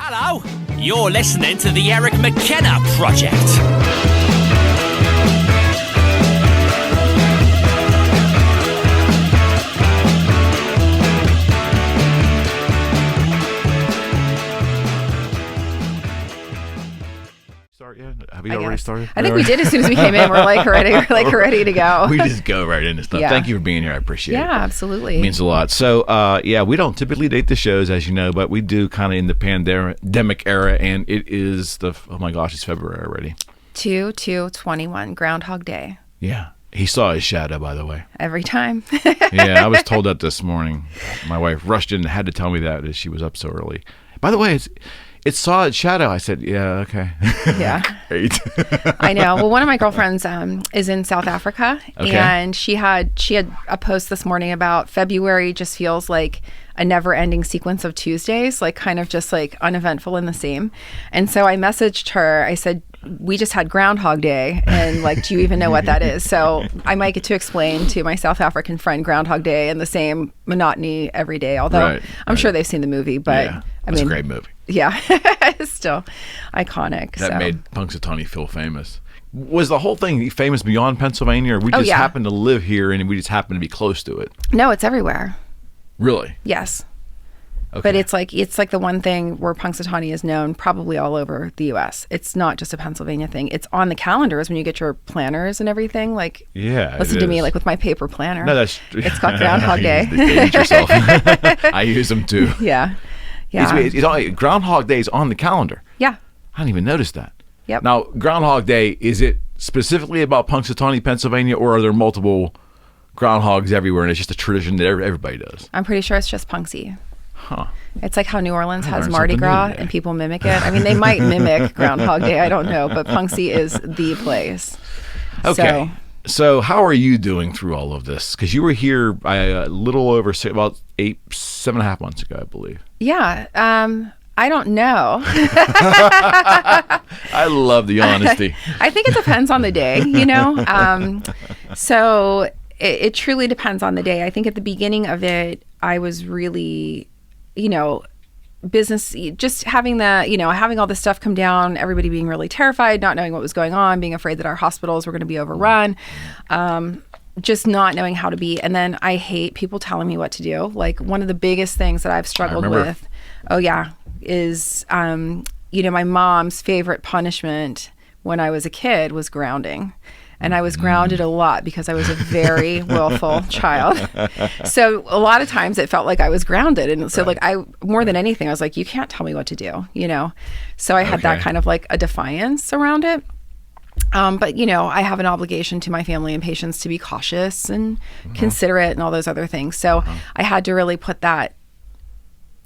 Hello, you're listening to the Eric McKenna Project. Start yet? Have we already started? I think we did as soon as we came in. We're ready to go. We just go right into stuff. Yeah. Thank you for being here. I appreciate it. Yeah, absolutely. It means a lot. So, we don't typically date the shows, as you know, but we do kind of in the pandemic era, and it is oh my gosh, it's February already. 2/2/21, Groundhog Day. Yeah. He saw his shadow, by the way. Every time. Yeah, I was told that this morning. My wife rushed in and had to tell me that as she was up so early. By the way, it saw its shadow. I said, yeah, okay. Yeah. Great. I know. Well, one of my girlfriends is in South Africa, and she had a post this morning about February just feels like a never-ending sequence of Tuesdays, like kind of just like uneventful and the same. And so I messaged her. I said, we just had Groundhog Day, and like, do you even know what that is? So I might get to explain to my South African friend Groundhog Day and the same monotony every day, although I'm sure they've seen the movie, but yeah, I mean, it's a great movie. Yeah, it's still iconic. That made Punxsutawney feel famous. Was the whole thing famous beyond Pennsylvania, or we just happened to live here and we just happened to be close to it? No, it's everywhere. Really? Yes. Okay. But it's like the one thing where Punxsutawney is known probably all over the U.S. It's not just a Pennsylvania thing. It's on the calendars when you get your planners and everything. Like, listen to me, like with my paper planner. No, that's it's got Groundhog Day. Yourself. I use them too. Yeah. Yeah. It's Groundhog Day is on the calendar. Yeah. I didn't even notice that. Yep. Now, Groundhog Day, is it specifically about Punxsutawney, Pennsylvania, or are there multiple groundhogs everywhere and it's just a tradition that everybody does? I'm pretty sure it's just Punxsy. Huh. It's like how New Orleans has Mardi Gras and people mimic it. I mean, they might mimic Groundhog Day. I don't know. But Punxsy is the place. Okay. So how are you doing through all of this? Because you were here a little over about 7.5 months ago, I believe. Yeah. I don't know. I love the honesty. I think it depends on the day, you know? So it truly depends on the day. I think at the beginning of it, I was really, business, just having having all this stuff come down, everybody being really terrified, not knowing what was going on, being afraid that our hospitals were going to be overrun, just not knowing how to be. And then I hate people telling me what to do. Like, one of the biggest things that I've struggled with, is, my mom's favorite punishment when I was a kid was grounding. And I was grounded a lot because I was a very willful child. So a lot of times it felt like I was grounded. And so more than anything, I was like, you can't tell me what to do, So I had that kind of like a defiance around it. But, I have an obligation to my family and patients to be cautious and considerate and all those other things. So I had to really put that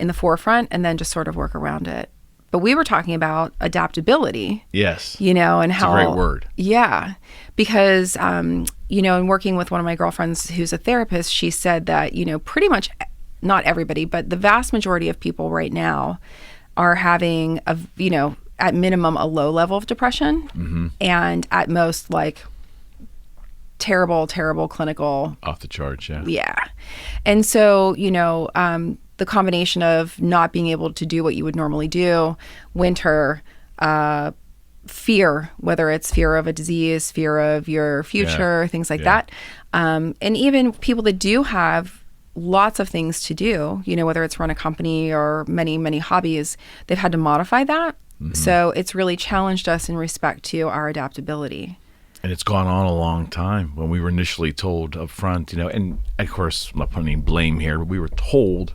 in the forefront and then just sort of work around it. But we were talking about adaptability. Yes. And how... It's a great word. Yeah. Because, in working with one of my girlfriends who's a therapist, she said that, pretty much, not everybody, but the vast majority of people right now are having, at minimum, a low level of depression. And at most, like, terrible clinical... Off the charts, yeah. Yeah. And so, the combination of not being able to do what you would normally do, winter, fear, whether it's fear of a disease, fear of your future, things like that. And even people that do have lots of things to do, whether it's run a company or many, many hobbies, they've had to modify that. So it's really challenged us in respect to our adaptability. And it's gone on a long time. When we were initially told up front, and of course, I'm not putting any blame here, but we were told,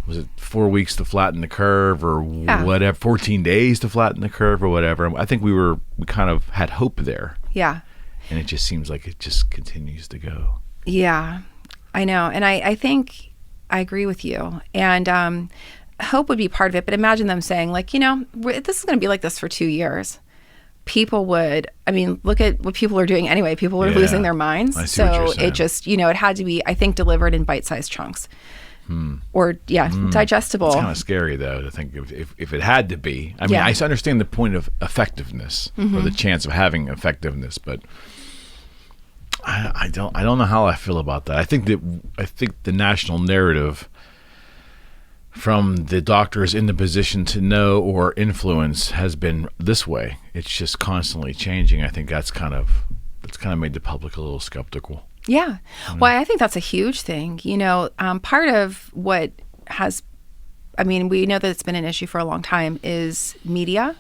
was it 4 weeks to flatten the curve or whatever, 14 days to flatten the curve or whatever. I think we kind of had hope there. Yeah. And it just seems like it just continues to go. Yeah, I know. And I think I agree with you. And hope would be part of it. But imagine them saying, like, this is going to be like this for 2 years. People would, look at what people are doing anyway. People are losing their minds. I see what you're saying. It just, it had to be, I think, delivered in bite-sized chunks. Or, digestible. It's kind of scary, though, to think if it had to be. I understand the point of effectiveness or the chance of having effectiveness, but I don't know how I feel about that. I think the national narrative from the doctors in the position to know or influence has been this way. It's just constantly changing. I think that's kind of made the public a little skeptical. Yeah. Well, I think that's a huge thing. Part of what we know that it's been an issue for a long time is media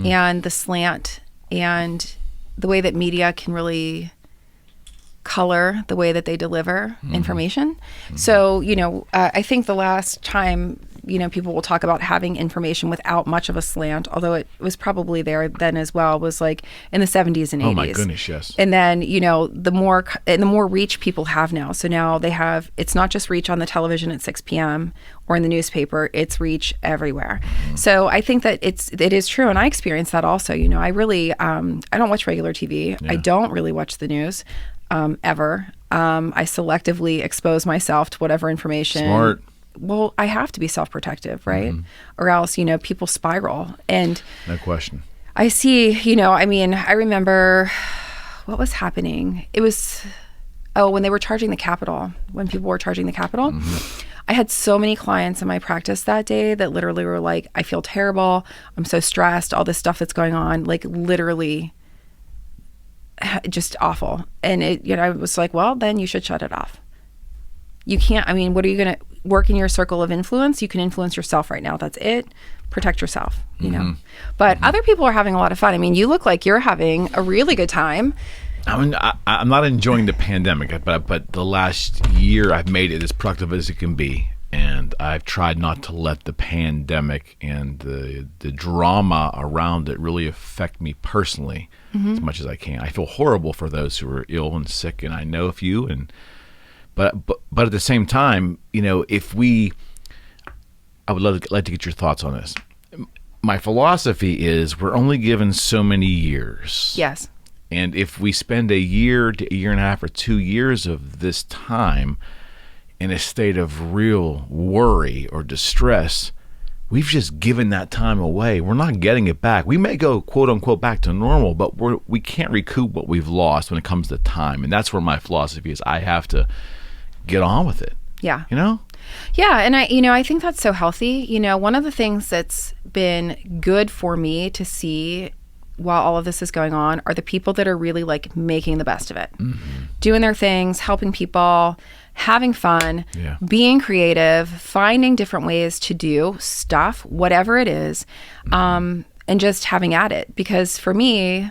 and the slant and the way that media can really color the way that they deliver information. So, I think the last time, people will talk about having information without much of a slant, although it was probably there then as well, was like in the 70s and 80s. Oh my goodness, yes. And then, the more reach people have now. So now it's not just reach on the television at 6 p.m. or in the newspaper, it's reach everywhere. So I think that it is true. And I experience that also. I really, I don't watch regular TV. Yeah. I don't really watch the news. Ever. I selectively expose myself to whatever information. Smart. Well, I have to be self-protective, right? Or else, people spiral. And no question. I see, I remember what was happening. It was, when they were charging the Capitol, when people were charging the Capitol. I had so many clients in my practice that day that literally were like, I feel terrible. I'm so stressed. All this stuff that's going on, like literally just awful. And I was like, well, then you should shut it off. You can't, what are you going to work in your circle of influence? You can influence yourself right now. That's it. Protect yourself, But other people are having a lot of fun. You look like you're having a really good time. I'm not enjoying the pandemic, but the last year I've made it as productive as it can be. And I've tried not to let the pandemic and the drama around it really affect me personally as much as I can. I feel horrible for those who are ill and sick, and I know a few. But at the same time, I would like to get your thoughts on this. My philosophy is we're only given so many years. Yes. And if we spend a year to a year and a half or 2 years of this time in a state of real worry or distress, we've just given that time away. We're not getting it back. We may go, quote unquote, back to normal, but we can't recoup what we've lost when it comes to time. And that's where my philosophy is. I have to get on with it. Yeah. Yeah. And I think that's so healthy. One of the things that's been good for me to see while all of this is going on are the people that are really like making the best of it, doing their things, helping people, having fun, being creative, finding different ways to do stuff, whatever it is, and just having at it. Because for me,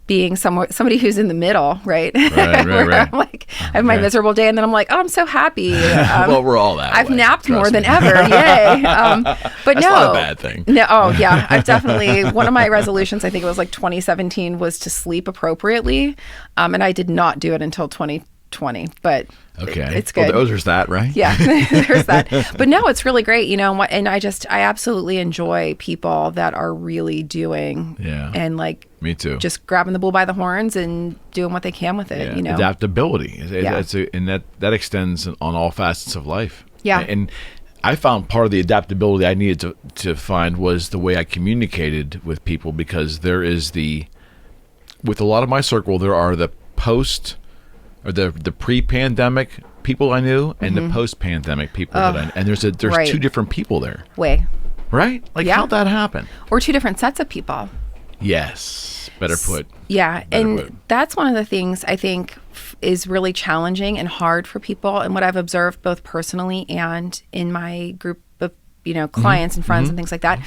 being somebody who's in the middle, right? Right. I'm like, I have my miserable day, and then I'm like, oh, I'm so happy. Well, we're all that I've way, napped more than ever. Yay. But that's not a bad thing. No. Oh, yeah. I've definitely, one of my resolutions, I think it was like 2017, was to sleep appropriately. And I did not do it until 2020, but it's good. Well, there's that, right? Yeah, there's that. But no, it's really great, and I absolutely enjoy people that are really doing and like, me too, just grabbing the bull by the horns and doing what they can with it, Adaptability. And that extends on all facets of life. Yeah. And I found part of the adaptability I needed to find was the way I communicated with people, because with a lot of my circle, there are the post or the pre-pandemic people I knew and the post-pandemic people that I knew. And there's two different people there. Right? Like, how'd that happen? Or two different sets of people. Yes. Better put. Yeah. That's one of the things I think is really challenging and hard for people. And what I've observed both personally and in my group of, clients and friends and things like that,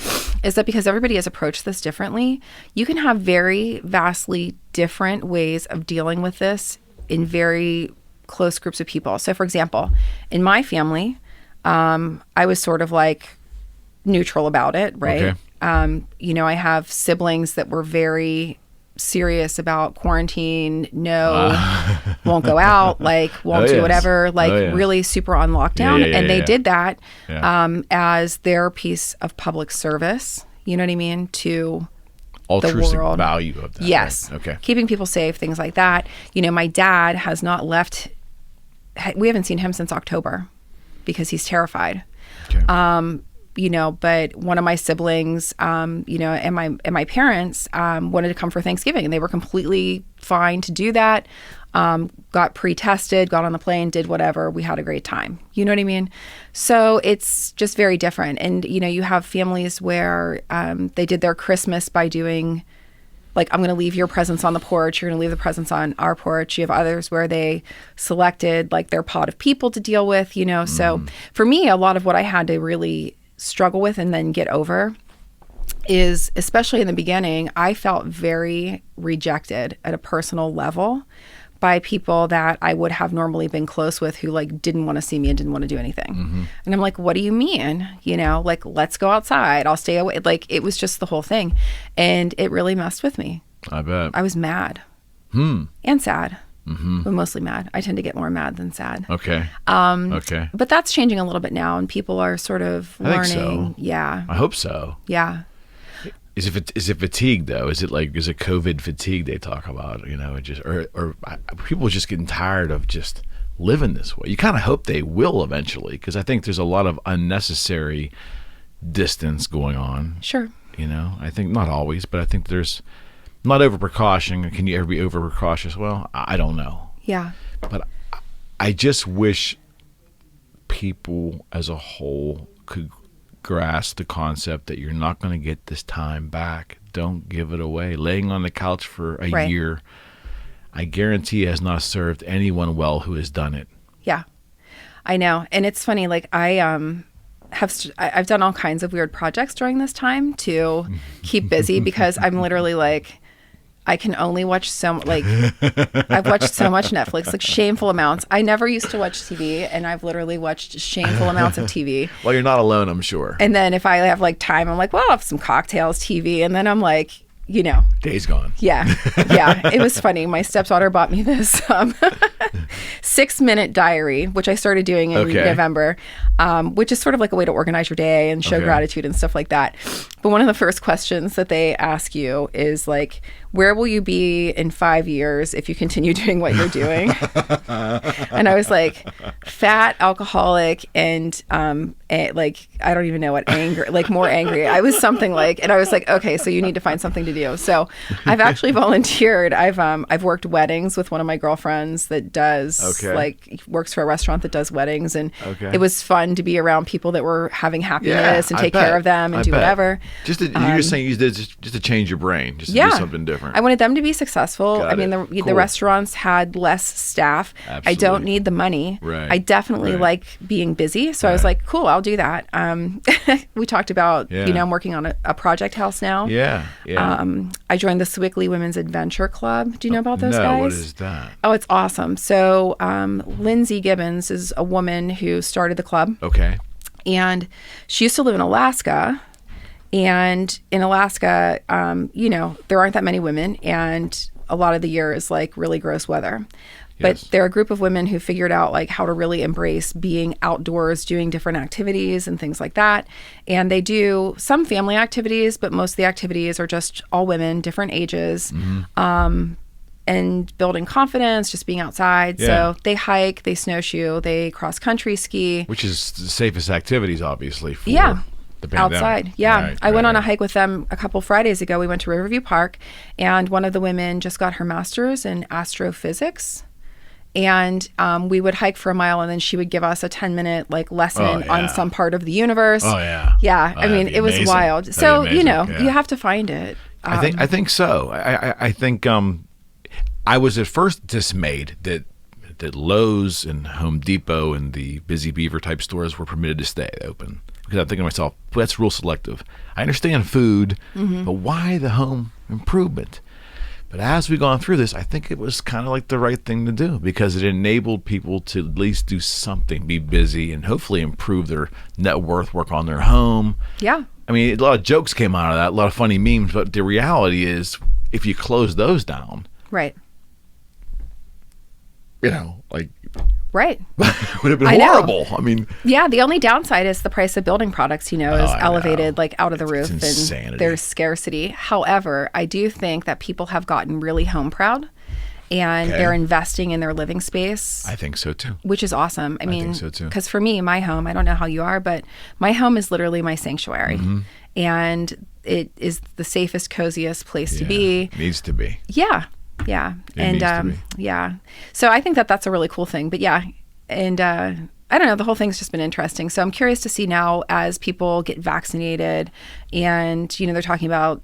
is that because everybody has approached this differently, you can have very vastly different ways of dealing with this in very close groups of people. So for example, in my family, I was sort of like neutral about it, right? Okay. I have siblings that were very serious about quarantine, won't go out, like won't do whatever, like really super on lockdown. And they did that as their piece of public service, you know what I mean, to altruistic the world. Value of that. Yes. Right? Okay. Keeping people safe, things like that. My dad has not left. We haven't seen him since October because he's terrified. Okay. but one of my siblings, and my parents wanted to come for Thanksgiving, and they were completely fine to do that. Got pre-tested, got on the plane, did whatever. We had a great time. You know what I mean? So it's just very different. And, you have families where they did their Christmas by doing, like, I'm going to leave your presents on the porch. You're going to leave the presents on our porch. You have others where they selected, like, their pot of people to deal with, So for me, a lot of what I had to really struggle with and then get over is, especially in the beginning, I felt very rejected at a personal level by people that I would have normally been close with who, like, didn't want to see me and didn't want to do anything. And I'm like, what do you mean? Like, let's go outside. I'll stay away. Like, it was just the whole thing. And it really messed with me. I bet. I was mad and sad, but mostly mad. I tend to get more mad than sad. Okay. Okay. But that's changing a little bit now, and people are sort of learning. I think so. Yeah. I hope so. Yeah. Is it fatigue though? Is it COVID fatigue they talk about? Or people just getting tired of just living this way. You kind of hope they will eventually, because I think there's a lot of unnecessary distance going on. Sure. I think not always, but I think there's not over precaution. Can you ever be over precautious? Well, I don't know. Yeah. But I just wish people as a whole could grasp the concept that you're not going to get this time back. Don't give it away. Laying on the couch for a year, I guarantee has not served anyone well who has done it. Yeah, I know. And it's funny, like, I've done all kinds of weird projects during this time to keep busy, because I'm literally like, I can only watch I've watched so much Netflix, like shameful amounts. I never used to watch TV, and I've literally watched shameful amounts of TV. Well, you're not alone, I'm sure. And then if I have like time, I'm like, well, I'll have some cocktails, TV. And then I'm like, Day's gone. Yeah. Yeah. It was funny. My stepdaughter bought me this 6-minute diary, which I started doing in November, which is sort of like a way to organize your day and show gratitude and stuff like that. But one of the first questions that they ask you is like, where will you be in 5 years if you continue doing what you're doing? And I was like, fat, alcoholic, and like, I don't even know what, more angry. I was something like, and I was like, okay, so you need to find something to do. So I've actually volunteered. I've worked weddings with one of my girlfriends that does works for a restaurant that does weddings, and it was fun to be around people that were having happiness and take care of them and do whatever. You're just saying you did just to change your brain, just to do something different. I wanted them to be successful. The restaurants had less staff. Absolutely. I don't need the money. Right. I definitely like being busy. So I was like, cool, I'll do that. We talked about, I'm working on a project house now. Yeah. I joined the Sewickley Women's Adventure Club. Do you know about those guys? No, what is that? Oh, it's awesome. So Lindsay Gibbons is a woman who started the club. Okay. And she used to live in Alaska. And in Alaska, there aren't that many women, and a lot of the year is like really gross weather. But they're a group of women who figured out like how to really embrace being outdoors, doing different activities and things like that. And they do some family activities, but most of the activities are just all women, different ages, and building confidence, just being outside. So they hike, they snowshoe, they cross country ski. Which is the safest activities, obviously, for the pandemic. Outside. Yeah. I went on a hike with them a couple Fridays ago. We went to Riverview Park, and one of the women just got her master's in astrophysics. And we would hike for a mile, and then she would give us a 10-minute like lesson on some part of the universe. Oh, yeah. Yeah. I mean, it was wild. That'd so, you have to find it. I think so. I think I was at first dismayed that Lowe's and Home Depot and the Busy Beaver type stores were permitted to stay open. Because I'm thinking to myself, well, that's real selective. I understand food, but why the home improvement? But as we've gone through this, I think it was kind of like the right thing to do, because it enabled people to at least do something, be busy, and hopefully improve their net worth, work on their home. Yeah. I mean, a lot of jokes came out of that, a lot of funny memes, but the reality is, if you close those down, right, right, would have been horrible. I mean, yeah, the only downside is the price of building products, is elevated, like out of the roof, and there's scarcity. However, I do think that people have gotten really home proud, and they're investing in their living space. I think so too. Which is awesome. I mean, think so too. Because for me, my home, I don't know how you are, but my home is literally my sanctuary. And it is the safest, coziest place to be. It needs to be. Yeah. Yeah. Yeah. So I think that that's a really cool thing. But yeah. And I don't know, the whole thing's just been interesting. So I'm curious to see now as people get vaccinated and, they're talking about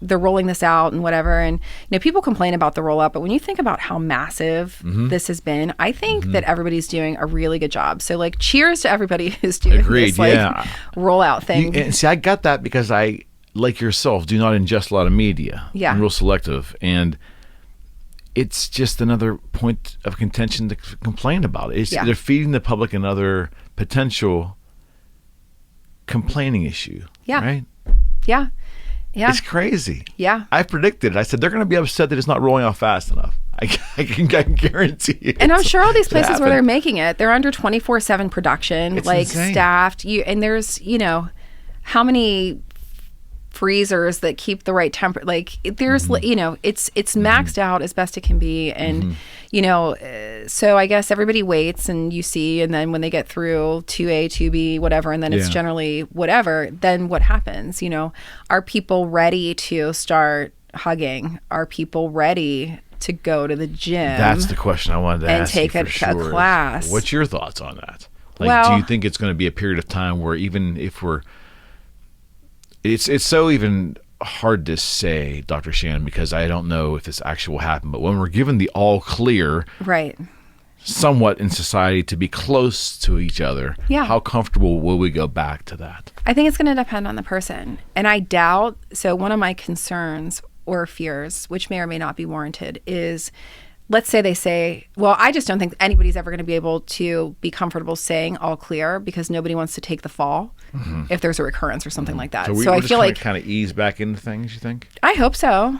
they're rolling this out and whatever. And, people complain about the rollout, but when you think about how massive this has been, I think that everybody's doing a really good job. So like cheers to everybody who's doing this rollout thing. And see, I got that because I, like yourself, do not ingest a lot of media. Yeah. I'm real selective. And it's just another point of contention to complain about. They're feeding the public another potential complaining issue. Yeah. Right? Yeah. Yeah. It's crazy. Yeah. I predicted it. I said they're going to be upset that it's not rolling out fast enough. I can guarantee it. And I'm sure all these places where they're making it, they're under 24/7 production, it's insane. Staffed. And there's, how many freezers that keep the right temper, like there's it's maxed out as best it can be, and so I guess everybody waits and you see, and then when they get through 2A 2B whatever, and then it's generally whatever, then what happens? Are people ready to start hugging? Are people ready to go to the gym? That's the question I wanted to ask and take a class. What's your thoughts on that? Like, do you think it's going to be a period of time where even if it's so even hard to say, Dr. Shannon, because I don't know if this actually will happen, but when we're given the all clear, right, somewhat in society to be close to each other, how comfortable will we go back to that? I think it's going to depend on the person. And I doubt, so one of my concerns or fears, which may or may not be warranted, is let's say they say, well, I just don't think anybody's ever going to be able to be comfortable saying all clear because nobody wants to take the fall if there's a recurrence or something like that. So I feel like kind of ease back into things, you think? I hope so.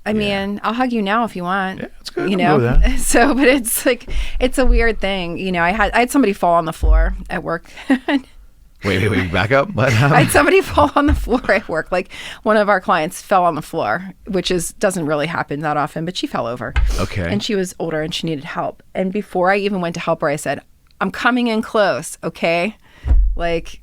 I mean, I'll hug you now if you want. Yeah, that's good. I'll go with that. So, but it's like, it's a weird thing. I had somebody fall on the floor at work. Wait, back up. What? I had somebody fall on the floor at work. Like one of our clients fell on the floor, which doesn't really happen that often, but she fell over. Okay. And she was older and she needed help. And before I even went to help her, I said, I'm coming in close, okay? Like,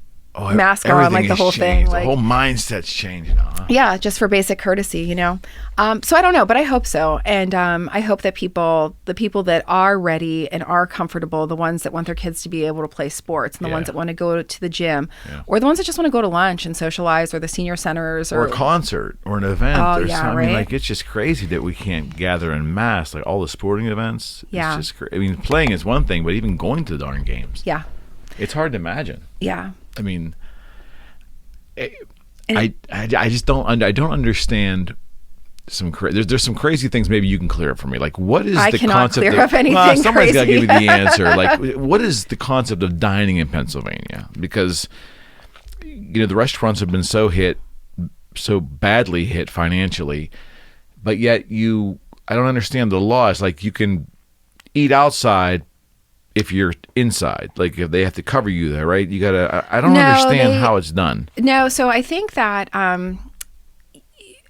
mask on, like the whole thing. Like, the whole mindset's changed now. Huh? Yeah, just for basic courtesy, So I don't know, but I hope so. And I hope that the people that are ready and are comfortable, the ones that want their kids to be able to play sports, and the ones that want to go to the gym, or the ones that just want to go to lunch and socialize, or the senior centers, or a concert, or an event. Right? I mean, like, it's just crazy that we can't gather en masse, like all the sporting events. Yeah. It's just I mean, playing is one thing, but even going to the darn games. Yeah. It's hard to imagine. Yeah. I mean, I just don't understand there's some crazy things. Maybe you can clear up for me. Like, what is the concept? I cannot clear up anything. Somebody's got to give me the answer. Like, what is the concept of dining in Pennsylvania? Because the restaurants have been so badly hit financially, but yet I don't understand the law. It's like you can eat outside if you're inside, like if they have to cover you there, right? You gotta. I don't understand how it's done. No, so I think that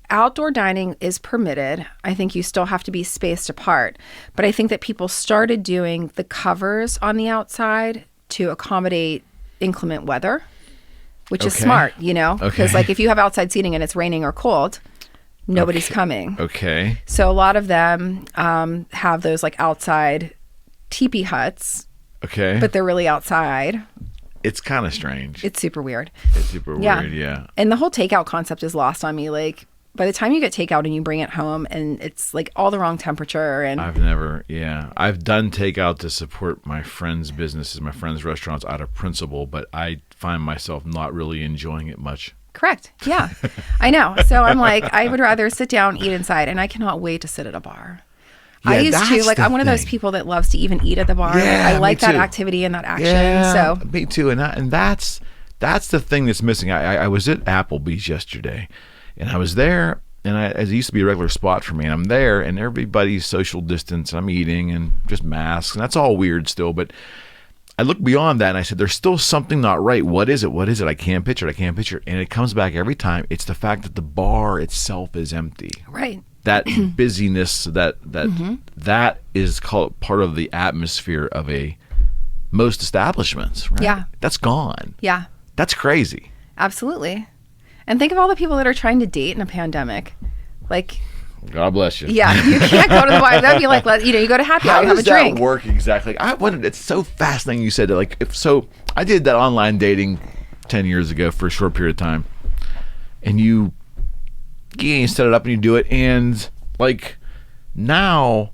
outdoor dining is permitted. I think you still have to be spaced apart, but I think that people started doing the covers on the outside to accommodate inclement weather, which is smart, because like if you have outside seating and it's raining or cold, nobody's coming. Okay. So a lot of them have those like outside teepee huts. Okay. But they're really outside. It's kind of strange. It's super weird. It's super weird, yeah. And the whole takeout concept is lost on me. Like, by the time you get takeout and you bring it home and it's like all the wrong temperature. And I've done takeout to support my friends' businesses, my friends' restaurants out of principle, but I find myself not really enjoying it much. Correct. Yeah. I know. So I'm like, I would rather sit down, eat inside, and I cannot wait to sit at a bar. Yeah, I used to, like, I'm one of those people that loves to even eat at the bar. Yeah, I like that activity and that action. Yeah, so me too. And that's the thing that's missing. I was at Applebee's yesterday, and I was there, and it used to be a regular spot for me, and I'm there, and everybody's social distance, and I'm eating, and just masks, and that's all weird still, but I look beyond that, and I said, there's still something not right. What is it? What is it? I can't picture it. And it comes back every time. It's the fact that the bar itself is empty. Right. that busyness, that is called part of the atmosphere of most establishments, right? Yeah. That's gone. Yeah. That's crazy. Absolutely. And think of all the people that are trying to date in a pandemic. Like, God bless you. Yeah, you can't go to the bar. That'd be like, you go to happy hour, have a drink. How does that work exactly? I wondered. It's so fascinating you said that. Like, I did that online dating 10 years ago for a short period of time. And you set it up and you do it. And, like, now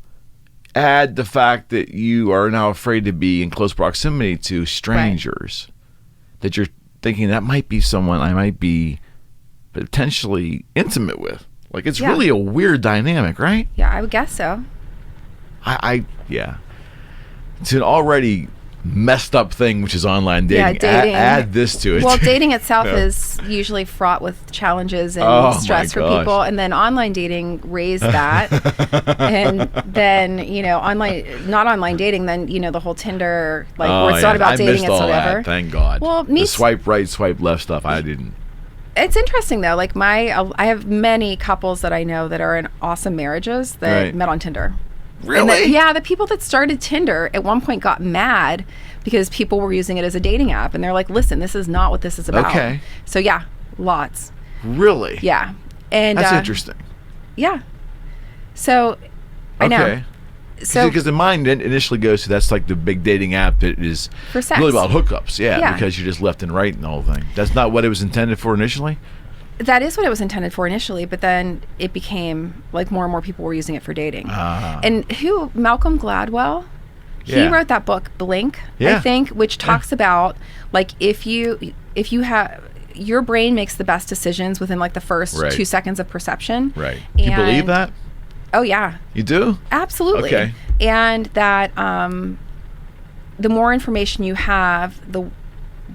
add the fact that you are now afraid to be in close proximity to strangers. Right. That you're thinking that might be someone I might be potentially intimate with. Like, it's really a weird dynamic, right? Yeah, I would guess so. Yeah. It's an already messed up thing, which is online dating. Yeah, dating. Add this to it. Well, dating itself is usually fraught with challenges and stress for people. And then online dating raised that. And then, not online dating, then, the whole Tinder, where it's not about dating, it's whatever. That, thank God. Well, the swipe right, swipe left stuff, I didn't. It's interesting though. Like I have many couples that I know that are in awesome marriages that met on Tinder. Really? The people that started Tinder at one point got mad because people were using it as a dating app, and they're like, "Listen, this is not what this is about." Okay. So yeah, lots. Really? Yeah, and that's interesting. Yeah. So I know. So because the mind initially goes to that's like the big dating app that is for sex. Really about hookups, because you're just left and right and the whole thing. That's not what it was intended for initially? That is what it was intended for initially, but then it became like more and more people were using it for dating. And Malcolm Gladwell, he wrote that book Blink, I think, which talks about like if you have your brain makes the best decisions within like the first 2 seconds of perception. Right. Do you believe that? Oh, yeah. You do? Absolutely. Okay. And that the more information you have, the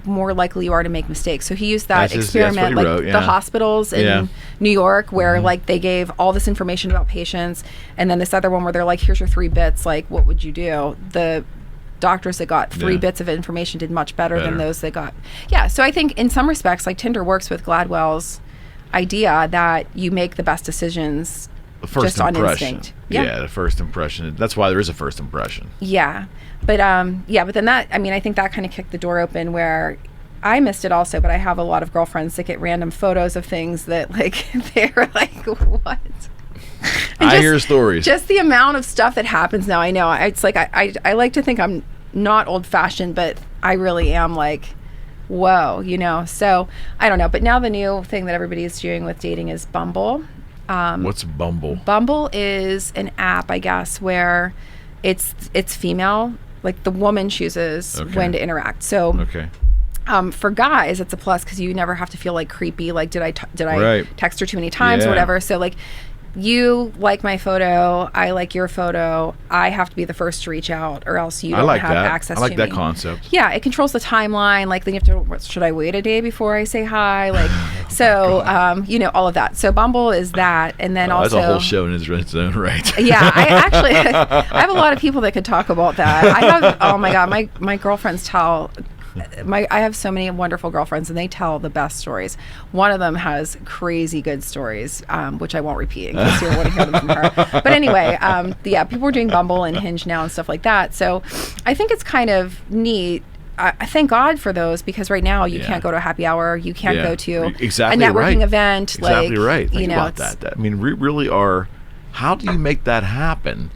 more likely you are to make mistakes. So he used that experiment, the hospitals in New York, where like they gave all this information about patients, and then this other one where they're like, here's your 3 bits, like what would you do? The doctors that got 3 bits of information did much better than those that got... Yeah, so I think in some respects, like Tinder works with Gladwell's idea that you make the best decisions just on instinct. Yeah, the first impression. That's why there is a first impression. Yeah. But but then that, I think that kind of kicked the door open where I missed it also, but I have a lot of girlfriends that get random photos of things that like, they're like, what? I hear stories. Just the amount of stuff that happens now. I know. It's like, I like to think I'm not old fashioned, but I really am like, whoa, so I don't know. But now the new thing that everybody is doing with dating is Bumble. What's Bumble? Bumble is an app, I guess, where it's female, like the woman chooses when to interact. So for guys, it's a plus because you never have to feel like creepy. Like, did I text her too many times or whatever? So like, you like my photo, I like your photo, I have to be the first to reach out or else you don't have access to me. I like that concept. Yeah, it controls the timeline. Like, then you have to, should I wait a day before I say hi? Like, all of that. So Bumble is that. And then also... That's a whole show in its own right. Yeah, I have a lot of people that could talk about that. I have, oh my God, my girlfriends tell... I have so many wonderful girlfriends and they tell the best stories. One of them has crazy good stories, which I won't repeat in case you want to hear them from her. But anyway, people are doing Bumble and Hinge now and stuff like that. So I think it's kind of neat. I thank God for those because right now you can't go to a happy hour. You can't go to a networking event. Exactly right. Think about that. We really are. How do you make that happen?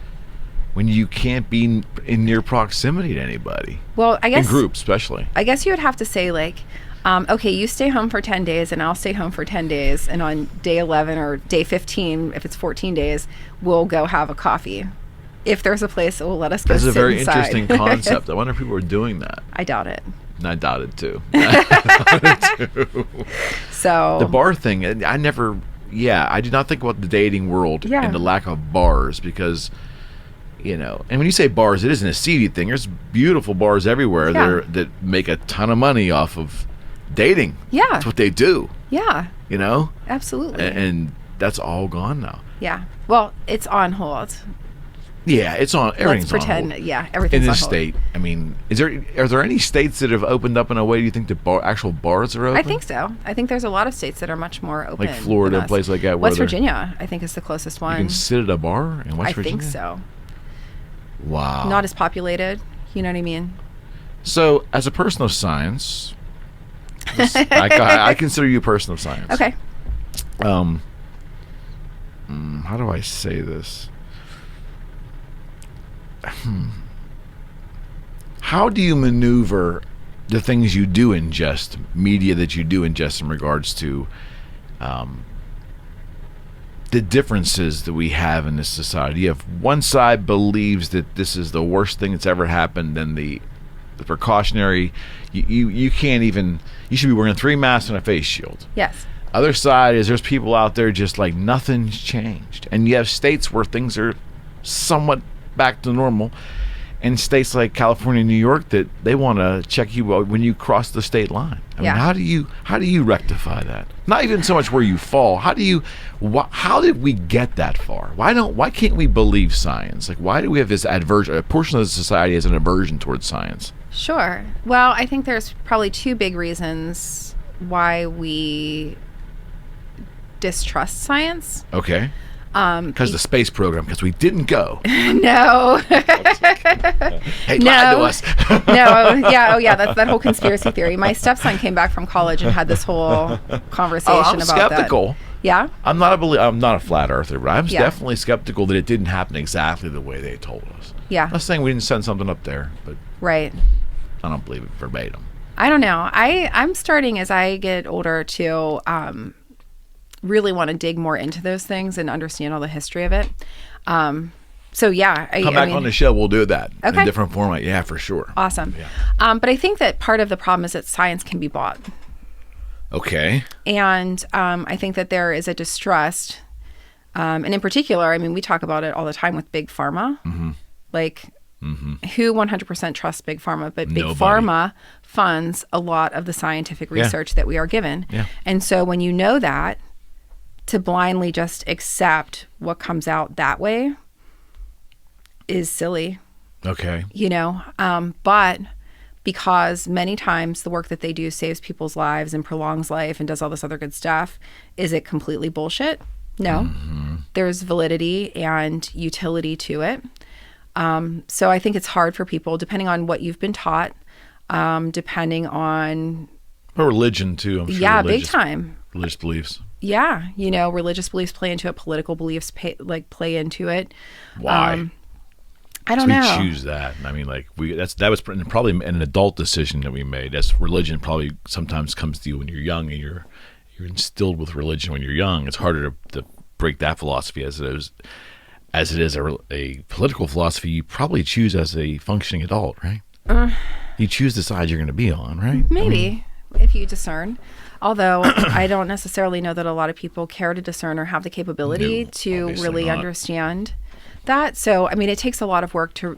When you can't be in near proximity to anybody. Well, I guess... In groups, especially. I guess you would have to say, like, okay, you stay home for 10 days and I'll stay home for 10 days. And on day 11 or day 15, if it's 14 days, we'll go have a coffee. If there's a place that will let us go sit inside. That's a very interesting concept. I wonder if people are doing that. I doubt it. I doubt it, too. So... The bar thing, I never... Yeah, I do not think about the dating world and the lack of bars because... and when you say bars, it isn't a seedy thing. There's beautiful bars everywhere that make a ton of money off of dating. Yeah. That's what they do. Yeah. Absolutely. And that's all gone now. Yeah. Well, it's on hold. Yeah, it's on. Everything's Let's pretend. on hold. Yeah, everything's in on this hold. state. I mean, are there any states that have opened up in a way? Do you think the actual bars are open? I think so. I think there's a lot of states that are much more open. Like Florida, than us. places like that. West Virginia, I think, is the closest one. You can sit at a bar in West Virginia? I think so. Wow. Not as populated. You know what I mean? So, as a person of science, I consider you a person of science. Okay. How do I say this? How do you maneuver the things you do ingest, media that you do ingest in regards to the differences that we have in this society? You have one side believes that this is the worst thing that's ever happened, then the precautionary, you can't even, you should be wearing 3 masks and a face shield. Yes. Other side is there's people out there just like nothing's changed. And you have states where things are somewhat back to normal. And states like California and New York that they want to check you when you cross the state line. I mean, how do you rectify that? Not even so much where you fall. How did we get that far? Why can't we believe science? Like, why do we have this aversion? A portion of the society has an aversion towards science. Sure. Well, I think there's probably 2 big reasons why we distrust science. Okay. Because the space program, because we didn't go. No. Hey, lied to us. No. Yeah. Oh, yeah. That's that whole conspiracy theory. My stepson came back from college and had this whole conversation I'm about skeptical. that. Yeah. I'm not a flat earther, but I'm definitely skeptical that it didn't happen exactly the way they told us. Yeah. I'm not saying we didn't send something up there, but right. I don't believe it verbatim. I don't know. I'm starting as I get older to really want to dig more into those things and understand all the history of it. So yeah, Come back on the show. We'll do that in okay. a different format. Yeah, for sure. Awesome. Yeah. But I think that part of the problem is that science can be bought. Okay. And I think that there is a distrust. And in particular, I mean, we talk about it all the time with big pharma. Mm-hmm. Like, who 100% trusts big pharma? But big Nobody. pharma funds a lot of the scientific research that we are given. Yeah. And so when you know that, to blindly just accept what comes out that way is silly. Okay. You know, but because many times the work that they do saves people's lives and prolongs life and does all this other good stuff, is it completely bullshit? No. Mm-hmm. There's validity and utility to it. So I think it's hard for people, depending on what you've been taught, depending on... Religion, too, I'm sure. Yeah, big time. Religious beliefs. Yeah, you know, religious beliefs play into it. Political beliefs play into it. Why? I don't know. We choose that. I mean, like that was probably an adult decision that we made. As religion probably sometimes comes to you when you're young, and you're instilled with religion when you're young. It's harder to break that philosophy as it is a political philosophy. You probably choose as a functioning adult, right? You choose the side you're going to be on, right? Maybe, if you discern. Although I don't necessarily know that a lot of people care to discern or have the capability to really understand that. So, I mean, it takes a lot of work to,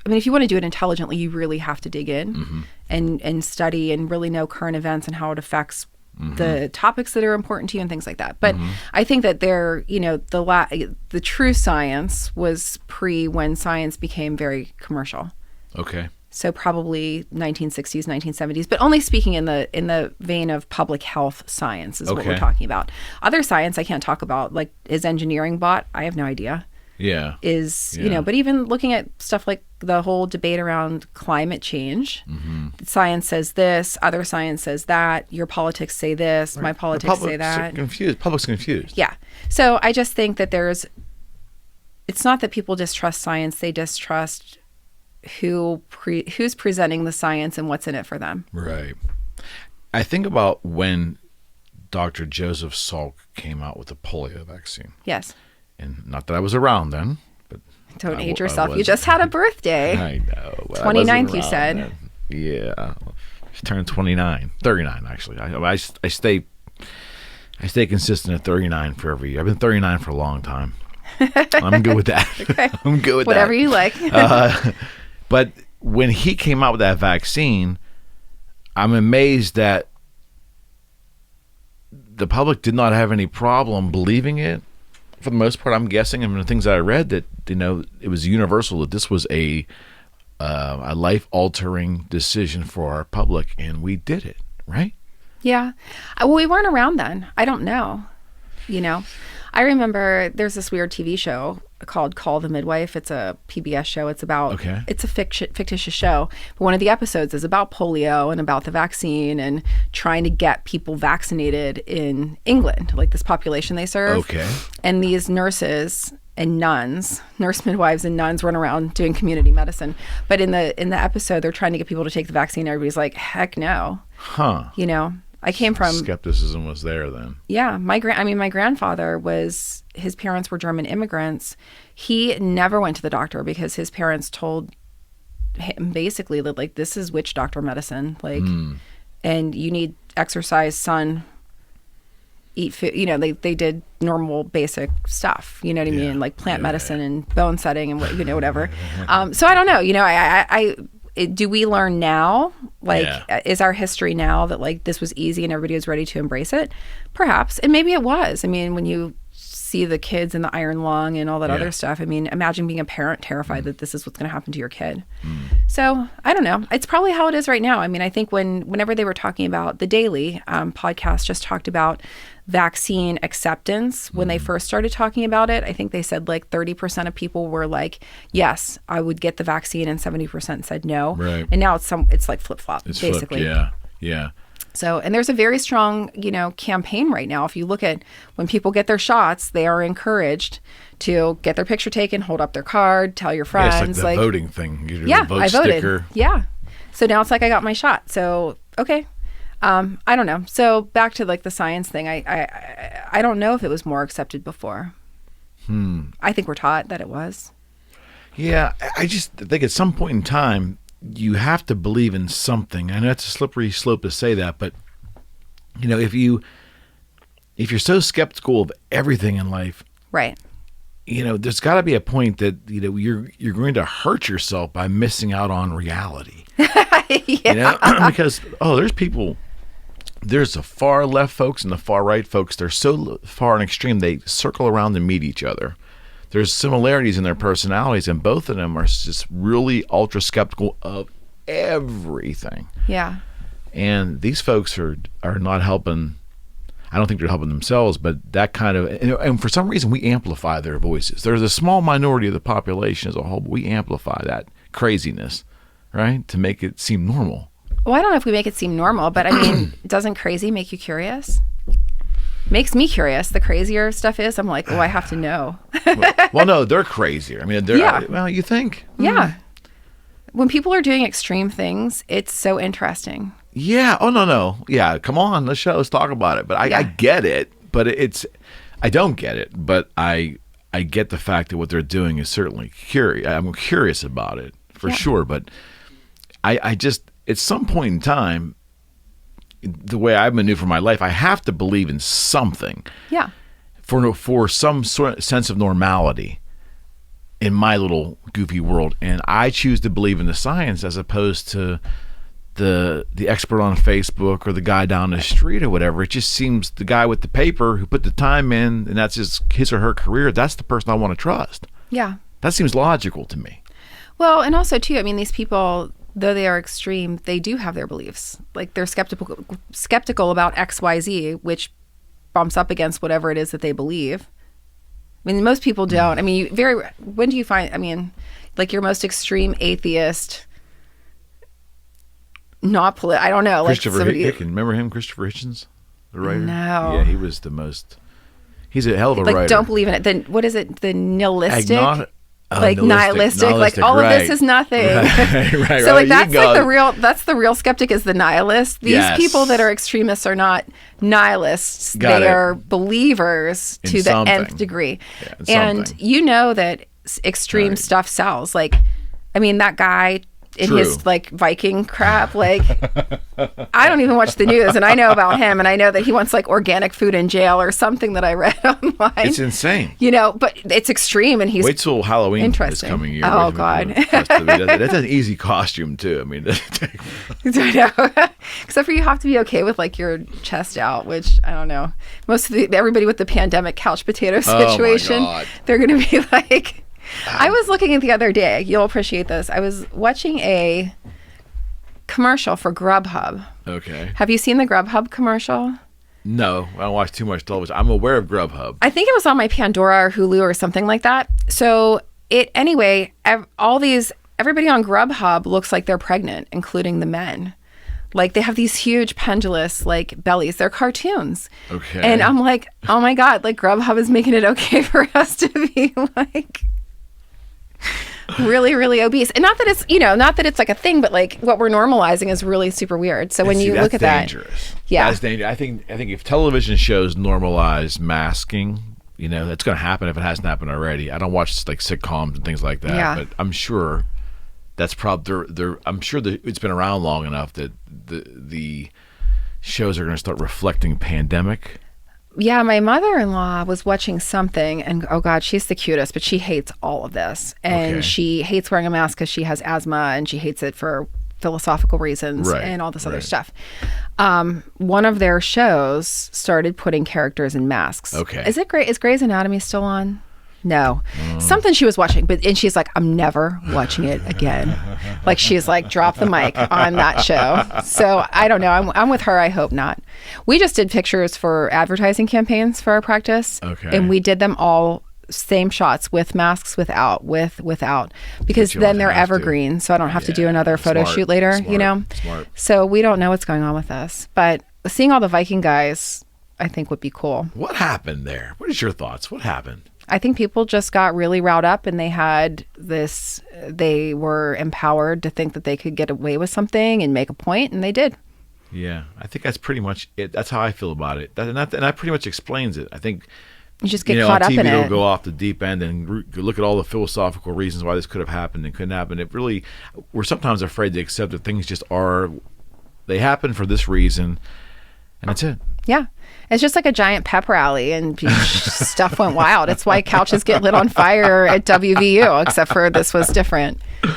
I mean, if you want to do it intelligently, you really have to dig in and study and really know current events and how it affects the topics that are important to you and things like that. But I think that the true science was when science became very commercial. Okay. So probably 1960s, 1970s, but only speaking in the vein of public health science is what we're talking about. Other science I can't talk about, like is engineering bought? I have no idea. Yeah. You know, but even looking at stuff like the whole debate around climate change, science says this, other science says that, your politics say this, my politics say that. Public's confused. Yeah. So I just think that it's not that people distrust science, they distrust who's presenting the science and what's in it for them. Right. I think about when Dr. Joseph Salk came out with the polio vaccine. Yes. And not that I was around then, but don't age yourself. You just had a birthday. I know. 29th, you said. Then. Yeah. I turned 39 actually. I stay consistent at 39 for every year. I've been 39 for a long time. I'm good with that. Okay. I'm good with whatever that. You like. But when he came out with that vaccine, I'm amazed that the public did not have any problem believing it for the most part, I'm guessing, and the things that I read, that it was universal that this was a life-altering decision for our public, and we did it, right? Yeah. Well, we weren't around then. I don't know. I remember there's this weird TV show called Call the Midwife. It's a PBS show. It's a fictitious show. But one of the episodes is about polio and about the vaccine and trying to get people vaccinated in England, like this population they serve. Okay. And these nurse midwives and nuns run around doing community medicine. But in the episode, they're trying to get people to take the vaccine. Everybody's like, heck no. Huh. I came from skepticism was there then. Yeah, my grandfather his parents were German immigrants. He never went to the doctor because his parents told him basically that like this is witch doctor medicine, like, and you need exercise, sun, eat food. They did normal basic stuff. You know what I mean, like plant medicine and bone setting and whatever. So I don't know. Do we learn now? Is our history now that like this was easy and everybody was ready to embrace it? Perhaps. And maybe it was. I mean, when you see the kids and the iron lung and all that other stuff, I mean, imagine being a parent terrified that this is what's going to happen to your kid. So I don't know. It's probably how it is right now. I mean, I think whenever they were talking about the Daily podcast just talked about vaccine acceptance when they first started talking about it. I think they said like 30% of people were like, yes, I would get the vaccine, and 70% said no. Right. And now it's like flip-flop, basically. Yeah. So, and there's a very strong, campaign right now. If you look at when people get their shots, they are encouraged to get their picture taken, hold up their card, tell your friends. Yeah, it's like the voting thing. Yeah, vote I voted. Sticker. Yeah. So now it's like I got my shot. So, okay. I don't know. So back to like the science thing. I don't know if it was more accepted before. I think we're taught that it was. Yeah, I just think at some point in time, you have to believe in something. I know it's a slippery slope to say that, but if you're so skeptical of everything in life, right? There's got to be a point that you're going to hurt yourself by missing out on reality. Because there's the far left folks and the far right folks. They're so far and extreme. They circle around and meet each other. There's similarities in their personalities, and both of them are just really ultra skeptical of everything. Yeah. And these folks are not helping. I don't think they're helping themselves, but that kind of, and for some reason we amplify their voices. There's a small minority of the population as a whole, but we amplify that craziness, right? To make it seem normal. Well, I don't know if we make it seem normal, but I mean, doesn't crazy make you curious? Makes me curious. The crazier stuff is, I'm like, I have to know. Well, no, they're crazier. I mean, well, you think? Yeah. When people are doing extreme things, it's so interesting. Yeah. Oh, no. Yeah. Come on. Let's talk about it. But I get it. But I don't get it. But I get the fact that what they're doing is certainly curious. I'm curious about it for sure. But I just, at some point in time, the way I maneuver my life, I have to believe in something. Yeah. For some sort of sense of normality in my little goofy world. And I choose to believe in the science as opposed to the expert on Facebook or the guy down the street or whatever. It just seems the guy with the paper who put the time in, and that's his or her career, that's the person I want to trust. Yeah. That seems logical to me. Well, and also too, I mean, these people, though they are extreme, they do have their beliefs. Like they're skeptical about XYZ, which bumps up against whatever it is that they believe. I mean, most people don't. I mean, when do you find, I mean, like your most extreme atheist, I don't know. Christopher Hitchens. Remember him, Christopher Hitchens, the writer? No. Yeah, he was he's a hell of a writer. Like, don't believe in it. Then what is it? The nihilistic? Nihilistic. Like all of this is nothing. Right. So like that's the real skeptic is the nihilist. These people that are extremists are not nihilists. They are believers to the nth degree. Yeah, and you know that extreme stuff sells. Like, I mean, that guy in his like Viking crap. Like, I don't even watch the news, and I know about him, and I know that he wants like organic food in jail or something that I read online. It's insane, but it's extreme, and he's wait till Halloween this coming year. Oh God, that's an easy costume too. I mean, I know. Except for you have to be okay with like your chest out, which I don't know. Most of everybody with the pandemic couch potato situation, they're going to be like. I was looking at the other day. You'll appreciate this. I was watching a commercial for Grubhub. Okay. Have you seen the Grubhub commercial? No, I don't watch too much television. I'm aware of Grubhub. I think it was on my Pandora or Hulu or something like that. So everybody on Grubhub looks like they're pregnant, including the men. Like they have these huge pendulous like bellies. They're cartoons. Okay. And I'm like, oh my God, like Grubhub is making it okay for us to be like really, really obese. And not that it's like a thing, but like what we're normalizing is really super weird. So when you look at that, that's dangerous. I think if television shows normalize masking, that's going to happen if it hasn't happened already. I don't watch like sitcoms and things like that, but I'm sure that's probably I'm sure that it's been around long enough that the shows are going to start reflecting pandemic. Yeah, my mother-in-law was watching something, and oh God, she's the cutest, but she hates all of this. And she hates wearing a mask because she has asthma, and she hates it for philosophical reasons and all this other stuff. One of their shows started putting characters in masks. Okay. Is Grey's Anatomy still on? No. Something she was watching, and she's like, I'm never watching it again. Like she's like, drop the mic on that show. So I don't know. I'm with her. I hope not. We just did pictures for advertising campaigns for our practice. Okay. And we did them all same shots with masks, without, because then they're evergreen. So I don't have to do another photo shoot later, Smart. So we don't know what's going on with us. But seeing all the Viking guys, I think would be cool. What happened there? What is your thoughts? What happened? I think people just got really riled up, and they were empowered to think that they could get away with something and make a point, and they did. Yeah, I think that's pretty much it. That's how I feel about it. And that pretty much explains it. I think you just get caught up in it. On TV, they'll go off the deep end and look at all the philosophical reasons why this could have happened and couldn't happen. It really, we're sometimes afraid to accept that things just are, they happen for this reason, and that's it. Yeah. It's just like a giant pep rally, and stuff went wild. It's why couches get lit on fire at WVU, except for this was different. It